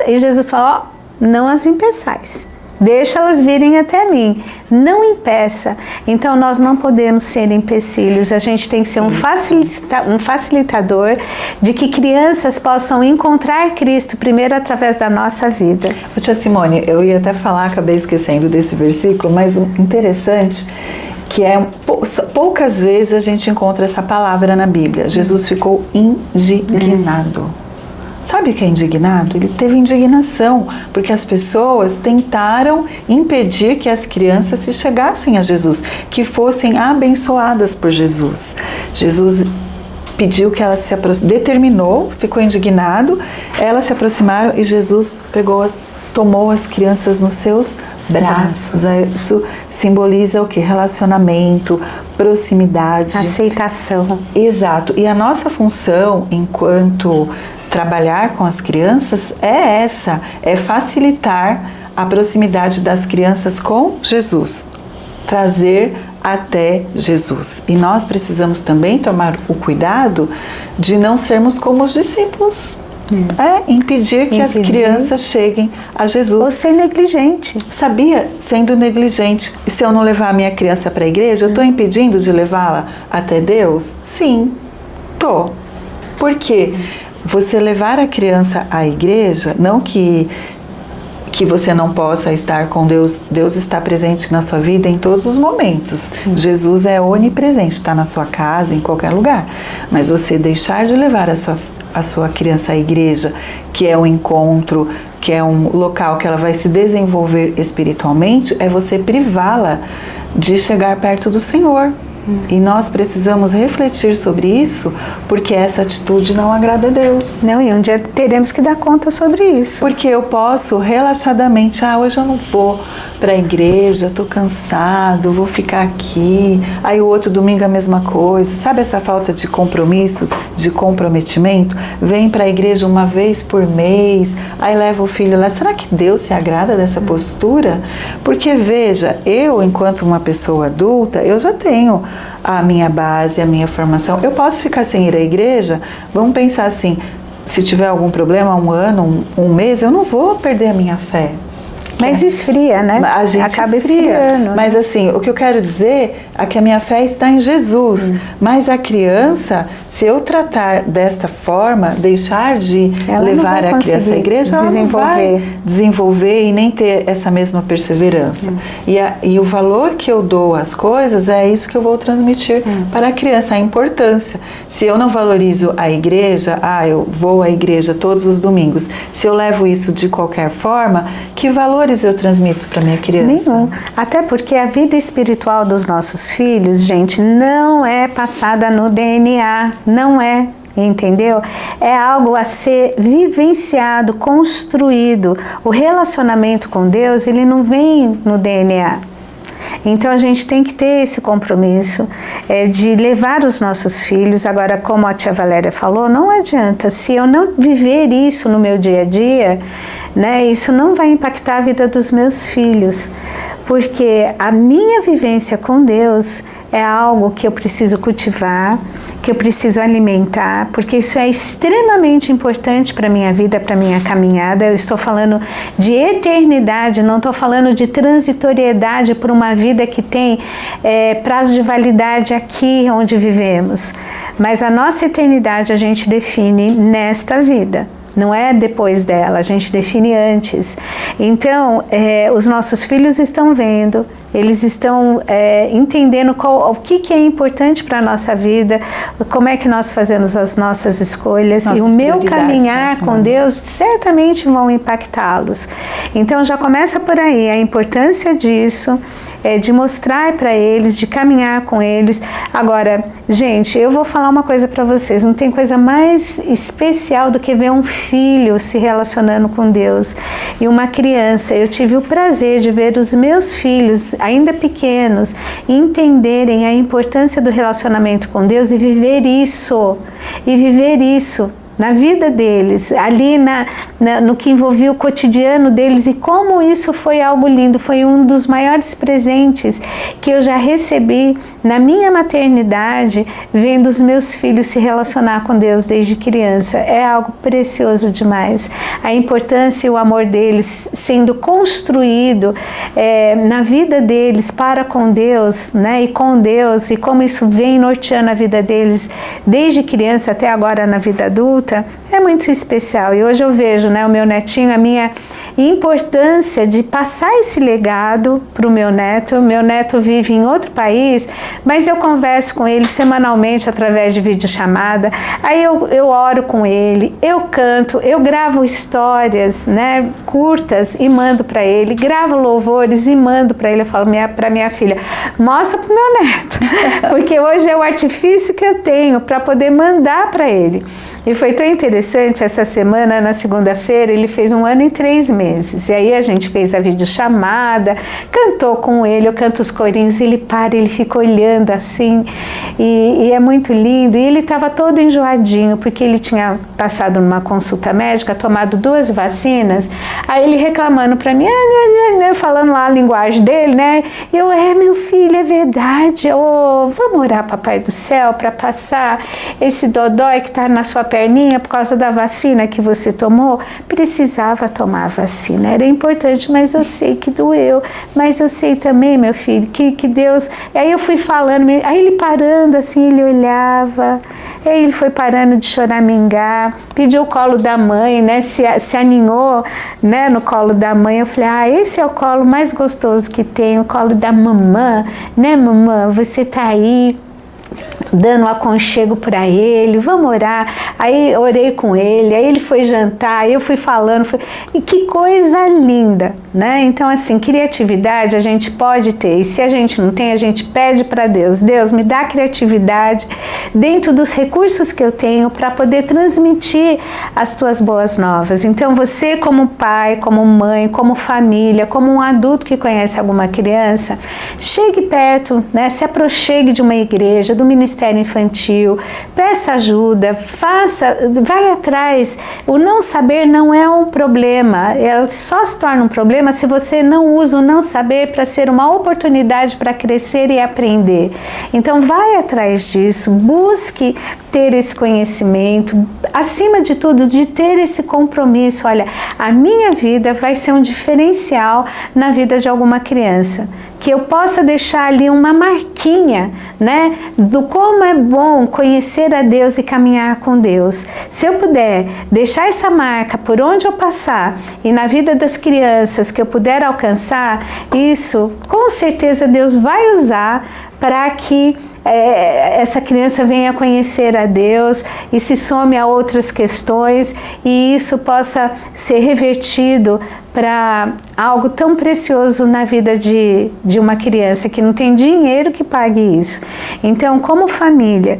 [SPEAKER 1] e Jesus falou, não as impeçais. Deixa elas virem até mim, não impeça. Então nós não podemos ser empecilhos, a gente tem que ser um facilitador de que crianças possam encontrar Cristo primeiro através da nossa vida.
[SPEAKER 2] Tia Simone, eu ia até falar, acabei esquecendo desse versículo, mas interessante que poucas vezes a gente encontra essa palavra na Bíblia. Jesus ficou indignado. Sabe o que é indignado? Ele teve indignação, porque as pessoas tentaram impedir que as crianças se chegassem a Jesus, que fossem abençoadas por Jesus. Jesus pediu que elas se aproximassem, determinou, ficou indignado, elas se aproximaram e Jesus tomou as crianças nos seus braços. Isso simboliza o que? Relacionamento, proximidade.
[SPEAKER 1] Aceitação.
[SPEAKER 2] Exato. E a nossa função enquanto trabalhar com as crianças é essa, é facilitar a proximidade das crianças com Jesus, trazer até Jesus. E nós precisamos também tomar o cuidado de não sermos como os discípulos. Impedir que as crianças cheguem a Jesus.
[SPEAKER 1] Ou ser negligente.
[SPEAKER 2] Sabia? Sendo negligente. E se eu não levar a minha criança para a igreja, eu estou impedindo de levá-la até Deus? Sim, estou. Por quê? Você levar a criança à igreja, não que você não possa estar com Deus, Deus está presente na sua vida em todos os momentos. Jesus é onipresente, está na sua casa, em qualquer lugar. Mas você deixar de levar a sua criança à igreja, que é um encontro, que é um local que ela vai se desenvolver espiritualmente, é você privá-la de chegar perto do Senhor. E nós precisamos refletir sobre isso, porque essa atitude não agrada a Deus.
[SPEAKER 1] Não, e um dia teremos que dar conta sobre isso.
[SPEAKER 2] Porque eu posso relaxadamente, hoje eu não vou para a igreja, estou cansado, vou ficar aqui. Aí o outro domingo a mesma coisa. Sabe essa falta de compromisso, de comprometimento? Vem para a igreja uma vez por mês, aí leva o filho lá. Será que Deus se agrada dessa postura? Porque veja, eu enquanto uma pessoa adulta, eu já tenho a minha base, a minha formação. Eu posso ficar sem ir à igreja? Vamos pensar assim, se tiver algum problema, um ano, um mês, eu não vou perder a minha fé.
[SPEAKER 1] Mas esfria, né?
[SPEAKER 2] A gente acaba esfriando. Mas assim, o que eu quero dizer é que a minha fé está em Jesus. Mas a criança, se eu tratar desta forma, deixar de levar a criança à igreja, ela não vai desenvolver e nem ter essa mesma perseverança. E o valor que eu dou às coisas é isso que eu vou transmitir para a criança, a importância. Se eu não valorizo a igreja, eu vou à igreja todos os domingos. Se eu levo isso de qualquer forma, que valor eu transmito para minha criança?
[SPEAKER 1] Nenhum. Até porque a vida espiritual dos nossos filhos, gente, não é passada no DNA, não é. Entendeu? É algo a ser vivenciado, construído. O relacionamento com Deus, ele não vem no DNA. Então a gente tem que ter esse compromisso de levar os nossos filhos. Agora, como a tia Valéria falou, não adianta, se eu não viver isso no meu dia a dia, né, isso não vai impactar a vida dos meus filhos, porque a minha vivência com Deus é algo que eu preciso cultivar, que eu preciso alimentar, porque isso é extremamente importante para a minha vida, para a minha caminhada. Eu estou falando de eternidade, não estou falando de transitoriedade por uma vida que tem prazo de validade aqui onde vivemos. Mas a nossa eternidade a gente define nesta vida. Não é depois dela, a gente define antes. Então, os nossos filhos estão vendo, eles estão entendendo o que é importante para a nossa vida, como é que nós fazemos as nossas escolhas. E o meu caminhar com Deus certamente vão impactá-los. Então, já começa por aí a importância disso, de mostrar para eles, de caminhar com eles. Agora, gente, eu vou falar uma coisa para vocês, não tem coisa mais especial do que ver um filho se relacionando com Deus e uma criança. Eu tive o prazer de ver os meus filhos, ainda pequenos, entenderem a importância do relacionamento com Deus e viver isso na vida deles, ali no que envolvia o cotidiano deles, e como isso foi algo lindo. Foi um dos maiores presentes que eu já recebi na minha maternidade, vendo os meus filhos se relacionar com Deus desde criança. É algo precioso demais. A importância e o amor deles sendo construído na vida deles para com Deus, né, e com Deus, e como isso vem norteando a vida deles desde criança até agora na vida adulta, é muito especial. E hoje eu vejo, né, o meu netinho, a minha importância de passar esse legado para o meu neto. O meu neto vive em outro país, mas eu converso com ele semanalmente através de videochamada. Aí eu oro com ele, eu canto, eu gravo histórias, né, curtas e mando para ele, gravo louvores e mando para ele. Eu falo para minha filha, mostra para o meu neto, porque hoje é o artifício que eu tenho para poder mandar para ele. E foi tão interessante, essa semana, na segunda-feira, ele fez 1 ano e 3 meses. E aí a gente fez a videochamada, cantou com ele, eu canto os corinhos, ele para, ele fica olhando assim, e é muito lindo. E ele estava todo enjoadinho, porque ele tinha passado numa consulta médica, tomado 2 vacinas, aí ele reclamando para mim, falando lá a linguagem dele, né? E eu, meu filho, é verdade, vamos orar, papai do céu, para passar esse dodói que está na sua perninha por causa da vacina que você tomou. Precisava tomar a vacina, era importante, mas eu sei que doeu, mas eu sei também, meu filho, que Deus... Aí eu fui falando, aí ele parando assim, ele olhava, aí ele foi parando de choramingar, pediu o colo da mãe, né, se aninhou, né, no colo da mãe. Eu falei, esse é o colo mais gostoso que tem, o colo da mamã, né, mamã, você tá aí, dando um aconchego para ele, vamos orar. Aí orei com ele, aí ele foi jantar, aí eu fui falando, e que coisa linda, né? Então, assim, criatividade a gente pode ter, e se a gente não tem, a gente pede para Deus, Deus, me dá criatividade dentro dos recursos que eu tenho para poder transmitir as tuas boas novas. Então, você como pai, como mãe, como família, como um adulto que conhece alguma criança, chegue perto, né? Se aproxime de uma igreja, do ministério infantil, peça ajuda, vai atrás. O não saber não é um problema, só se torna um problema se você não usa o não saber para ser uma oportunidade para crescer e aprender. Então vai atrás disso, busque ter esse conhecimento, acima de tudo, de ter esse compromisso. Olha, a minha vida vai ser um diferencial na vida de alguma criança, que eu possa deixar ali uma marquinha, né, do como é bom conhecer a Deus e caminhar com Deus. Se eu puder deixar essa marca por onde eu passar e na vida das crianças que eu puder alcançar, isso com certeza Deus vai usar para que essa criança venha conhecer a Deus e se some a outras questões, e isso possa ser revertido para algo tão precioso na vida de uma criança, que não tem dinheiro que pague isso. Então, como família,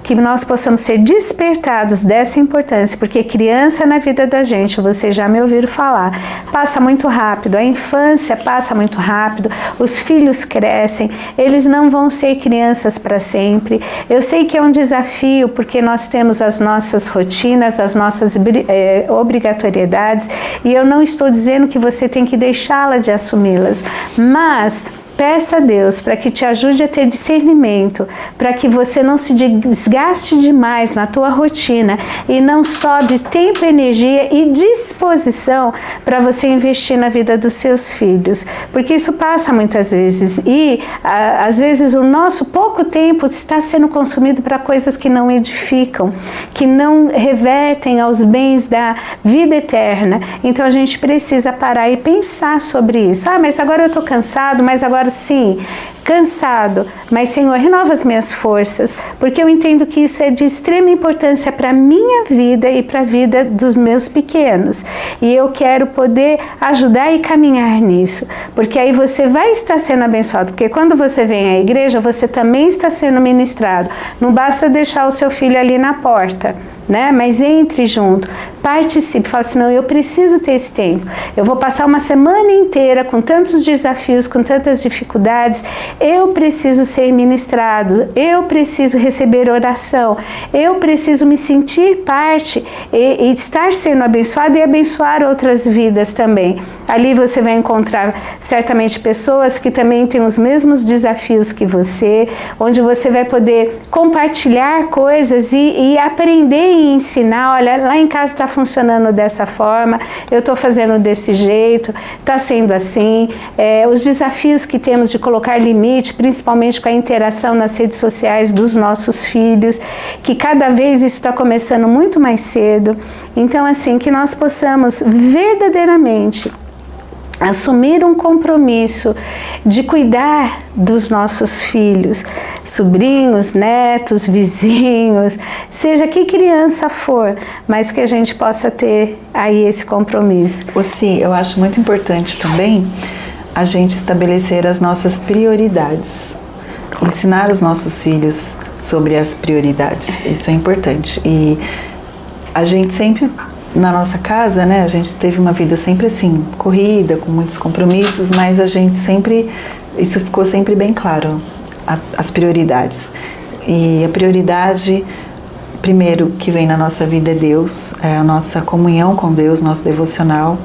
[SPEAKER 1] que nós possamos ser despertados dessa importância, porque criança na vida da gente, vocês já me ouviram falar, passa muito rápido, a infância passa muito rápido, os filhos crescem, eles não vão ser crianças para sempre. Eu sei que é um desafio, porque nós temos as nossas rotinas, as nossas obrigatoriedades, e eu não estou dizendo que você tem que deixá-la de assumi-las, mas peça a Deus para que te ajude a ter discernimento, para que você não se desgaste demais na tua rotina e não sobre tempo, energia e disposição para você investir na vida dos seus filhos, porque isso passa muitas vezes, e às vezes o nosso pouco tempo está sendo consumido para coisas que não edificam, que não revertem aos bens da vida eterna. Então a gente precisa parar e pensar sobre isso. Mas agora eu estou cansado, mas agora sim, cansado, mas Senhor, renova as minhas forças, porque eu entendo que isso é de extrema importância para a minha vida e para a vida dos meus pequenos, e eu quero poder ajudar e caminhar nisso, porque aí você vai estar sendo abençoado, porque quando você vem à igreja, você também está sendo ministrado. Não basta deixar o seu filho ali na porta, né? Mas entre junto, participe, fala assim, não, eu preciso ter esse tempo, eu vou passar uma semana inteira com tantos desafios, com tantas dificuldades, eu preciso ser ministrado, eu preciso receber oração, eu preciso me sentir parte e estar sendo abençoado e abençoar outras vidas também. Ali você vai encontrar certamente pessoas que também têm os mesmos desafios que você, onde você vai poder compartilhar coisas e aprender e ensinar. Olha, lá em casa está funcionando dessa forma, eu estou fazendo desse jeito, está sendo assim. Os desafios que temos de colocar limite, principalmente com a interação nas redes sociais dos nossos filhos, que cada vez isso está começando muito mais cedo. Então, assim, que nós possamos verdadeiramente assumir um compromisso de cuidar dos nossos filhos, sobrinhos, netos, vizinhos, seja que criança for, mas que a gente possa ter aí esse compromisso.
[SPEAKER 2] Sim, eu acho muito importante também a gente estabelecer as nossas prioridades, ensinar os nossos filhos sobre as prioridades, isso é importante. E a gente sempre, na nossa casa, né, a gente teve uma vida sempre assim, corrida, com muitos compromissos, mas a gente sempre, isso ficou sempre bem claro, as prioridades. E a prioridade, primeiro, que vem na nossa vida é Deus, é a nossa comunhão com Deus, nosso devocional.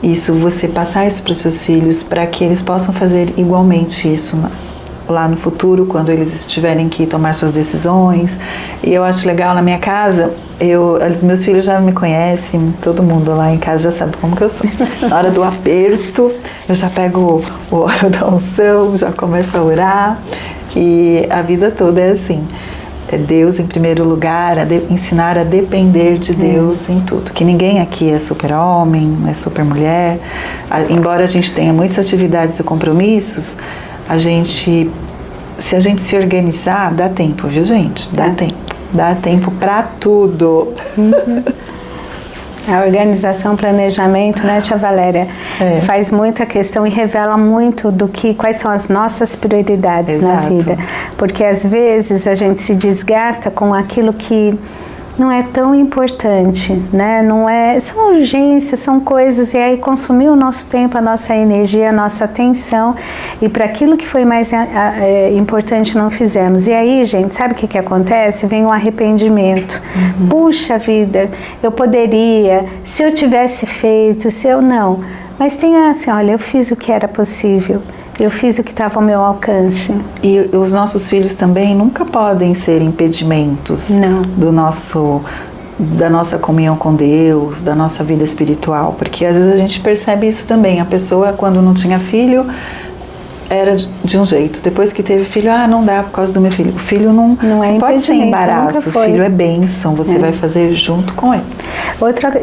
[SPEAKER 2] Isso, você passar isso para os seus filhos, para que eles possam fazer igualmente isso lá no futuro, quando eles estiverem que tomar suas decisões. E eu acho legal na minha casa, os meus filhos já me conhecem, todo mundo lá em casa já sabe como que eu sou. Na hora do aperto, eu já pego o óleo da unção, já começo a orar, e a vida toda é assim. É Deus em primeiro lugar, ensinar a depender de Deus em tudo. Que ninguém aqui é super-homem, é super-mulher. Embora a gente tenha muitas atividades e compromissos, se a gente se organizar, dá tempo, viu, gente? Dá tempo para tudo.
[SPEAKER 1] A organização, planejamento, né, tia Valéria, faz muita questão e revela muito quais são as nossas prioridades na vida. Porque às vezes a gente se desgasta com aquilo que não é tão importante, né? São urgências, são coisas, e aí consumiu o nosso tempo, a nossa energia, a nossa atenção, e para aquilo que foi mais importante não fizemos. E aí, gente, sabe o que acontece? Vem um arrependimento. Puxa vida, eu poderia, se eu tivesse feito, se eu não. Mas tem assim, olha, eu fiz o que era possível. Eu fiz o que estava ao meu alcance.
[SPEAKER 2] E os nossos filhos também nunca podem ser impedimentos da nossa comunhão com Deus, da nossa vida espiritual, porque às vezes a gente percebe isso também. A pessoa, quando não tinha filho, era de um jeito. Depois que teve filho, não dá por causa do meu filho. O filho não pode ser embaraço, o filho é bênção, você vai fazer junto com ele.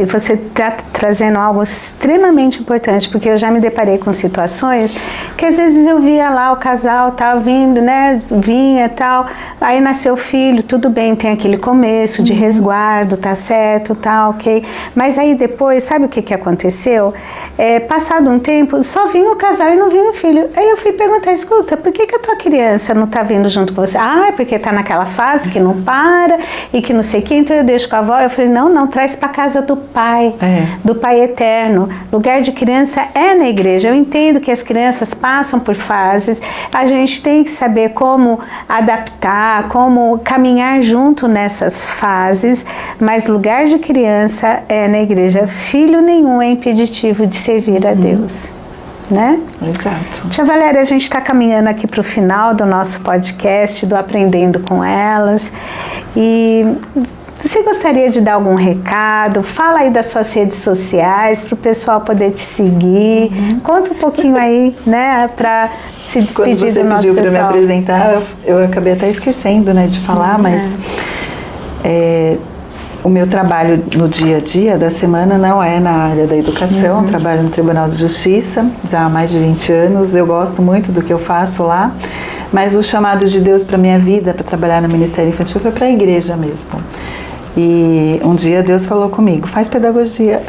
[SPEAKER 1] Você está trazendo algo extremamente importante, porque eu já me deparei com situações que às vezes eu via lá o casal tal vindo, né, vinha tal, aí nasceu o filho, tudo bem, tem aquele começo de resguardo, tá certo, tá ok, mas aí depois, sabe o que aconteceu? Passado um tempo, só vinha o casal e não vinha o filho. Aí eu fui perguntar, escuta, por que a tua criança não tá vindo junto com você? É porque tá naquela fase que não para e que não sei o que, então eu deixo com a avó. Eu falei, não, traz para casa do Pai, do Pai eterno. Lugar de criança é na igreja. Eu entendo que as crianças passam por fases, a gente tem que saber como adaptar, como caminhar junto nessas fases, mas lugar de criança é na igreja. Filho nenhum é impeditivo de servir a Deus. Né?
[SPEAKER 2] Exato.
[SPEAKER 1] Tia Valéria, a gente está caminhando aqui para o final do nosso podcast, do Aprendendo com Elas, e você gostaria de dar algum recado? Fala aí das suas redes sociais para o pessoal poder te seguir. Conta um pouquinho aí, né, para se despedir do nosso pessoal. Quando você pediu para me
[SPEAKER 2] apresentar, eu acabei até esquecendo, né, de falar, mas o meu trabalho no dia a dia da semana não é na área da educação, eu trabalho no Tribunal de Justiça já há mais de 20 anos, eu gosto muito do que eu faço lá, mas o chamado de Deus para minha vida, para trabalhar no Ministério Infantil, foi para a igreja mesmo. E um dia Deus falou comigo, faz pedagogia.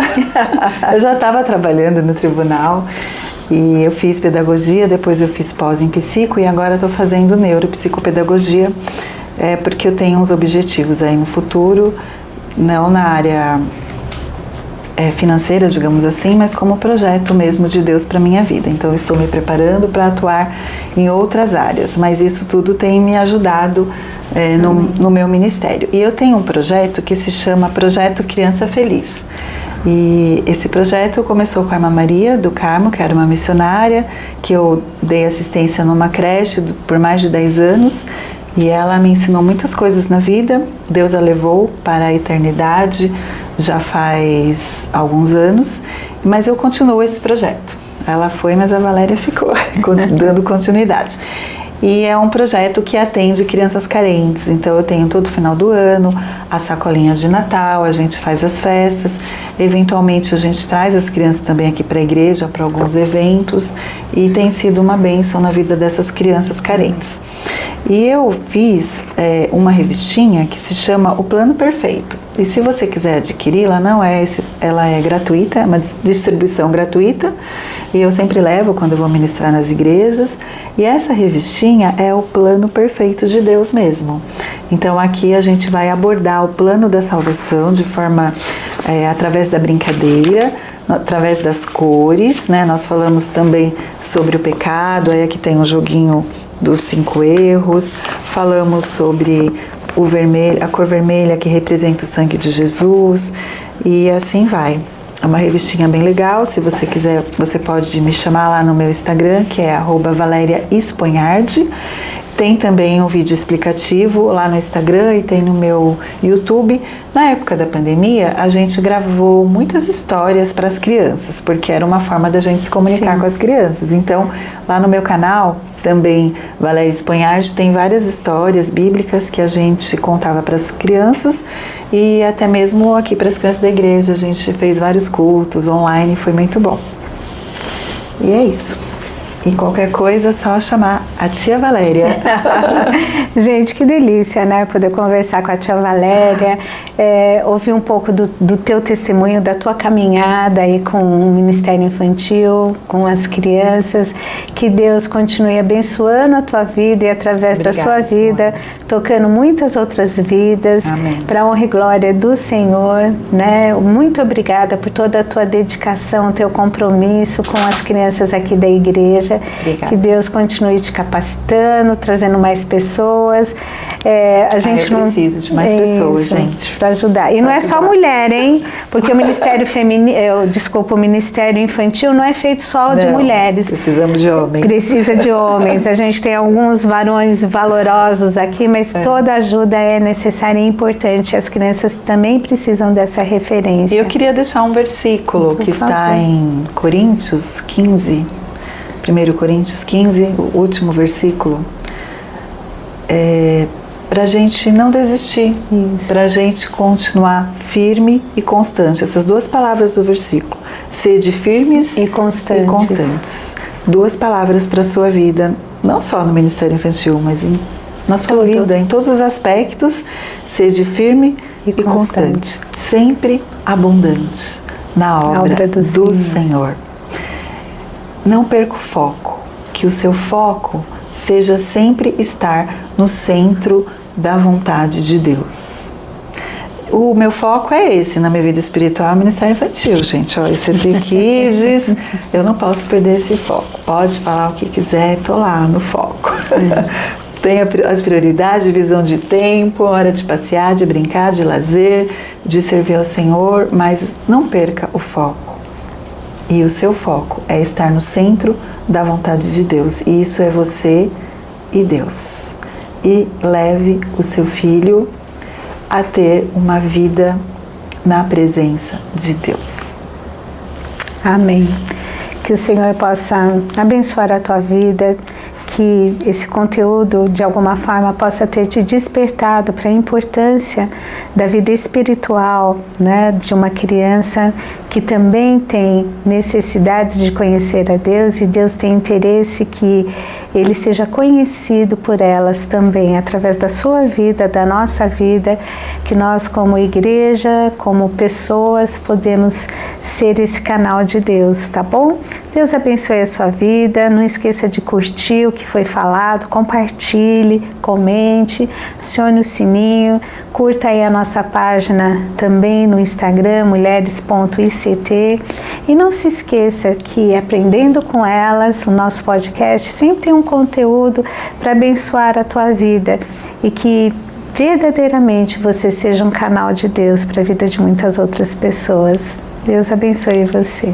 [SPEAKER 2] Eu já estava trabalhando no tribunal e eu fiz pedagogia, depois eu fiz pós em psico e agora estou fazendo neuropsicopedagogia, porque eu tenho uns objetivos aí no futuro, não na área financeira, digamos assim, mas como projeto mesmo de Deus para minha vida. Então eu estou me preparando para atuar em outras áreas, mas isso tudo tem me ajudado no meu ministério. E eu tenho um projeto que se chama Projeto Criança Feliz. E esse projeto começou com a irmã Maria do Carmo, que era uma missionária, que eu dei assistência numa creche por mais de 10 anos, e ela me ensinou muitas coisas na vida. Deus a levou para a eternidade já faz alguns anos, mas eu continuo esse projeto. Ela foi, mas a Valéria ficou, dando continuidade. E é um projeto que atende crianças carentes. Então eu tenho todo final do ano a sacolinha de Natal, a gente faz as festas, eventualmente a gente traz as crianças também aqui para a igreja, para alguns eventos, e tem sido uma bênção na vida dessas crianças carentes. E eu fiz uma revistinha que se chama O Plano Perfeito. E se você quiser adquiri-la, ela é gratuita, é uma distribuição gratuita. E eu sempre levo quando eu vou ministrar nas igrejas. E essa revistinha é o plano perfeito de Deus mesmo. Então aqui a gente vai abordar o plano da salvação de forma, através da brincadeira, através das cores, né? Nós falamos também sobre o pecado, aí aqui tem um joguinho dos 5 erros, falamos sobre a cor vermelha que representa o sangue de Jesus, e assim vai. É uma revistinha bem legal. Se você quiser, você pode me chamar lá no meu Instagram, que é @ValeriaEsponhardi. Tem também um vídeo explicativo lá no Instagram e tem no meu YouTube. Na época da pandemia, a gente gravou muitas histórias para as crianças, porque era uma forma da gente se comunicar com as crianças. Então, lá no meu canal, também Valéria Esponhardi, tem várias histórias bíblicas que a gente contava para as crianças, e até mesmo aqui para as crianças da igreja. A gente fez vários cultos online, foi muito bom. E é isso. E qualquer coisa é só chamar a tia Valéria.
[SPEAKER 1] Gente, que delícia, né? Poder conversar com a tia Valéria, ouvir um pouco do teu testemunho, da tua caminhada aí com o Ministério Infantil, com as crianças. Que Deus continue abençoando a tua vida e através da sua vida, tocando muitas outras vidas, para honra e glória do Senhor, né? Muito obrigada por toda a tua dedicação, teu compromisso com as crianças aqui da igreja. Obrigada. Que Deus continue te capacitando, trazendo mais pessoas.
[SPEAKER 2] Eu preciso de mais pessoas, gente,
[SPEAKER 1] para ajudar. E não é só mulher, hein? Porque o Ministério o Ministério Infantil não é feito só de mulheres.
[SPEAKER 2] Precisamos de homens.
[SPEAKER 1] Precisa de homens. A gente tem alguns varões valorosos aqui, mas toda ajuda é necessária e importante. As crianças também precisam dessa referência.
[SPEAKER 2] E eu queria deixar um versículo que está em Coríntios 15. 1 Coríntios 15, o último versículo, para a gente não desistir, para a gente continuar firme e constante. Essas duas palavras do versículo, sede firmes
[SPEAKER 1] e constantes.
[SPEAKER 2] 2 palavras para a sua vida, não só no Ministério Infantil, mas na sua vida, em todos os aspectos. Sede firme e constante, sempre abundante na obra do Senhor. Não perca o foco, que o seu foco seja sempre estar no centro da vontade de Deus. O meu foco é esse, na minha vida espiritual, Ministério Infantil, gente. Esse é Kids, eu não posso perder esse foco. Pode falar o que quiser, tô lá no foco. Tem as prioridades, divisão de tempo, hora de passear, de brincar, de lazer, de servir ao Senhor, mas não perca o foco. E o seu foco é estar no centro da vontade de Deus. E isso é você e Deus. E leve o seu filho a ter uma vida na presença de Deus.
[SPEAKER 1] Amém. Que o Senhor possa abençoar a tua vida, que esse conteúdo de alguma forma possa ter te despertado para a importância da vida espiritual, né, de uma criança que também tem necessidades de conhecer a Deus, e Deus tem interesse que ele seja conhecido por elas também, através da sua vida, da nossa vida, que nós como igreja, como pessoas, podemos ser esse canal de Deus, tá bom? Deus abençoe a sua vida, não esqueça de curtir o que foi falado, compartilhe, comente, acione o sininho, curta aí a nossa página também no Instagram, mulheres.ict, e não se esqueça que Aprendendo com Elas, o nosso podcast, sempre tem um conteúdo para abençoar a tua vida e que verdadeiramente você seja um canal de Deus para a vida de muitas outras pessoas. Deus abençoe você.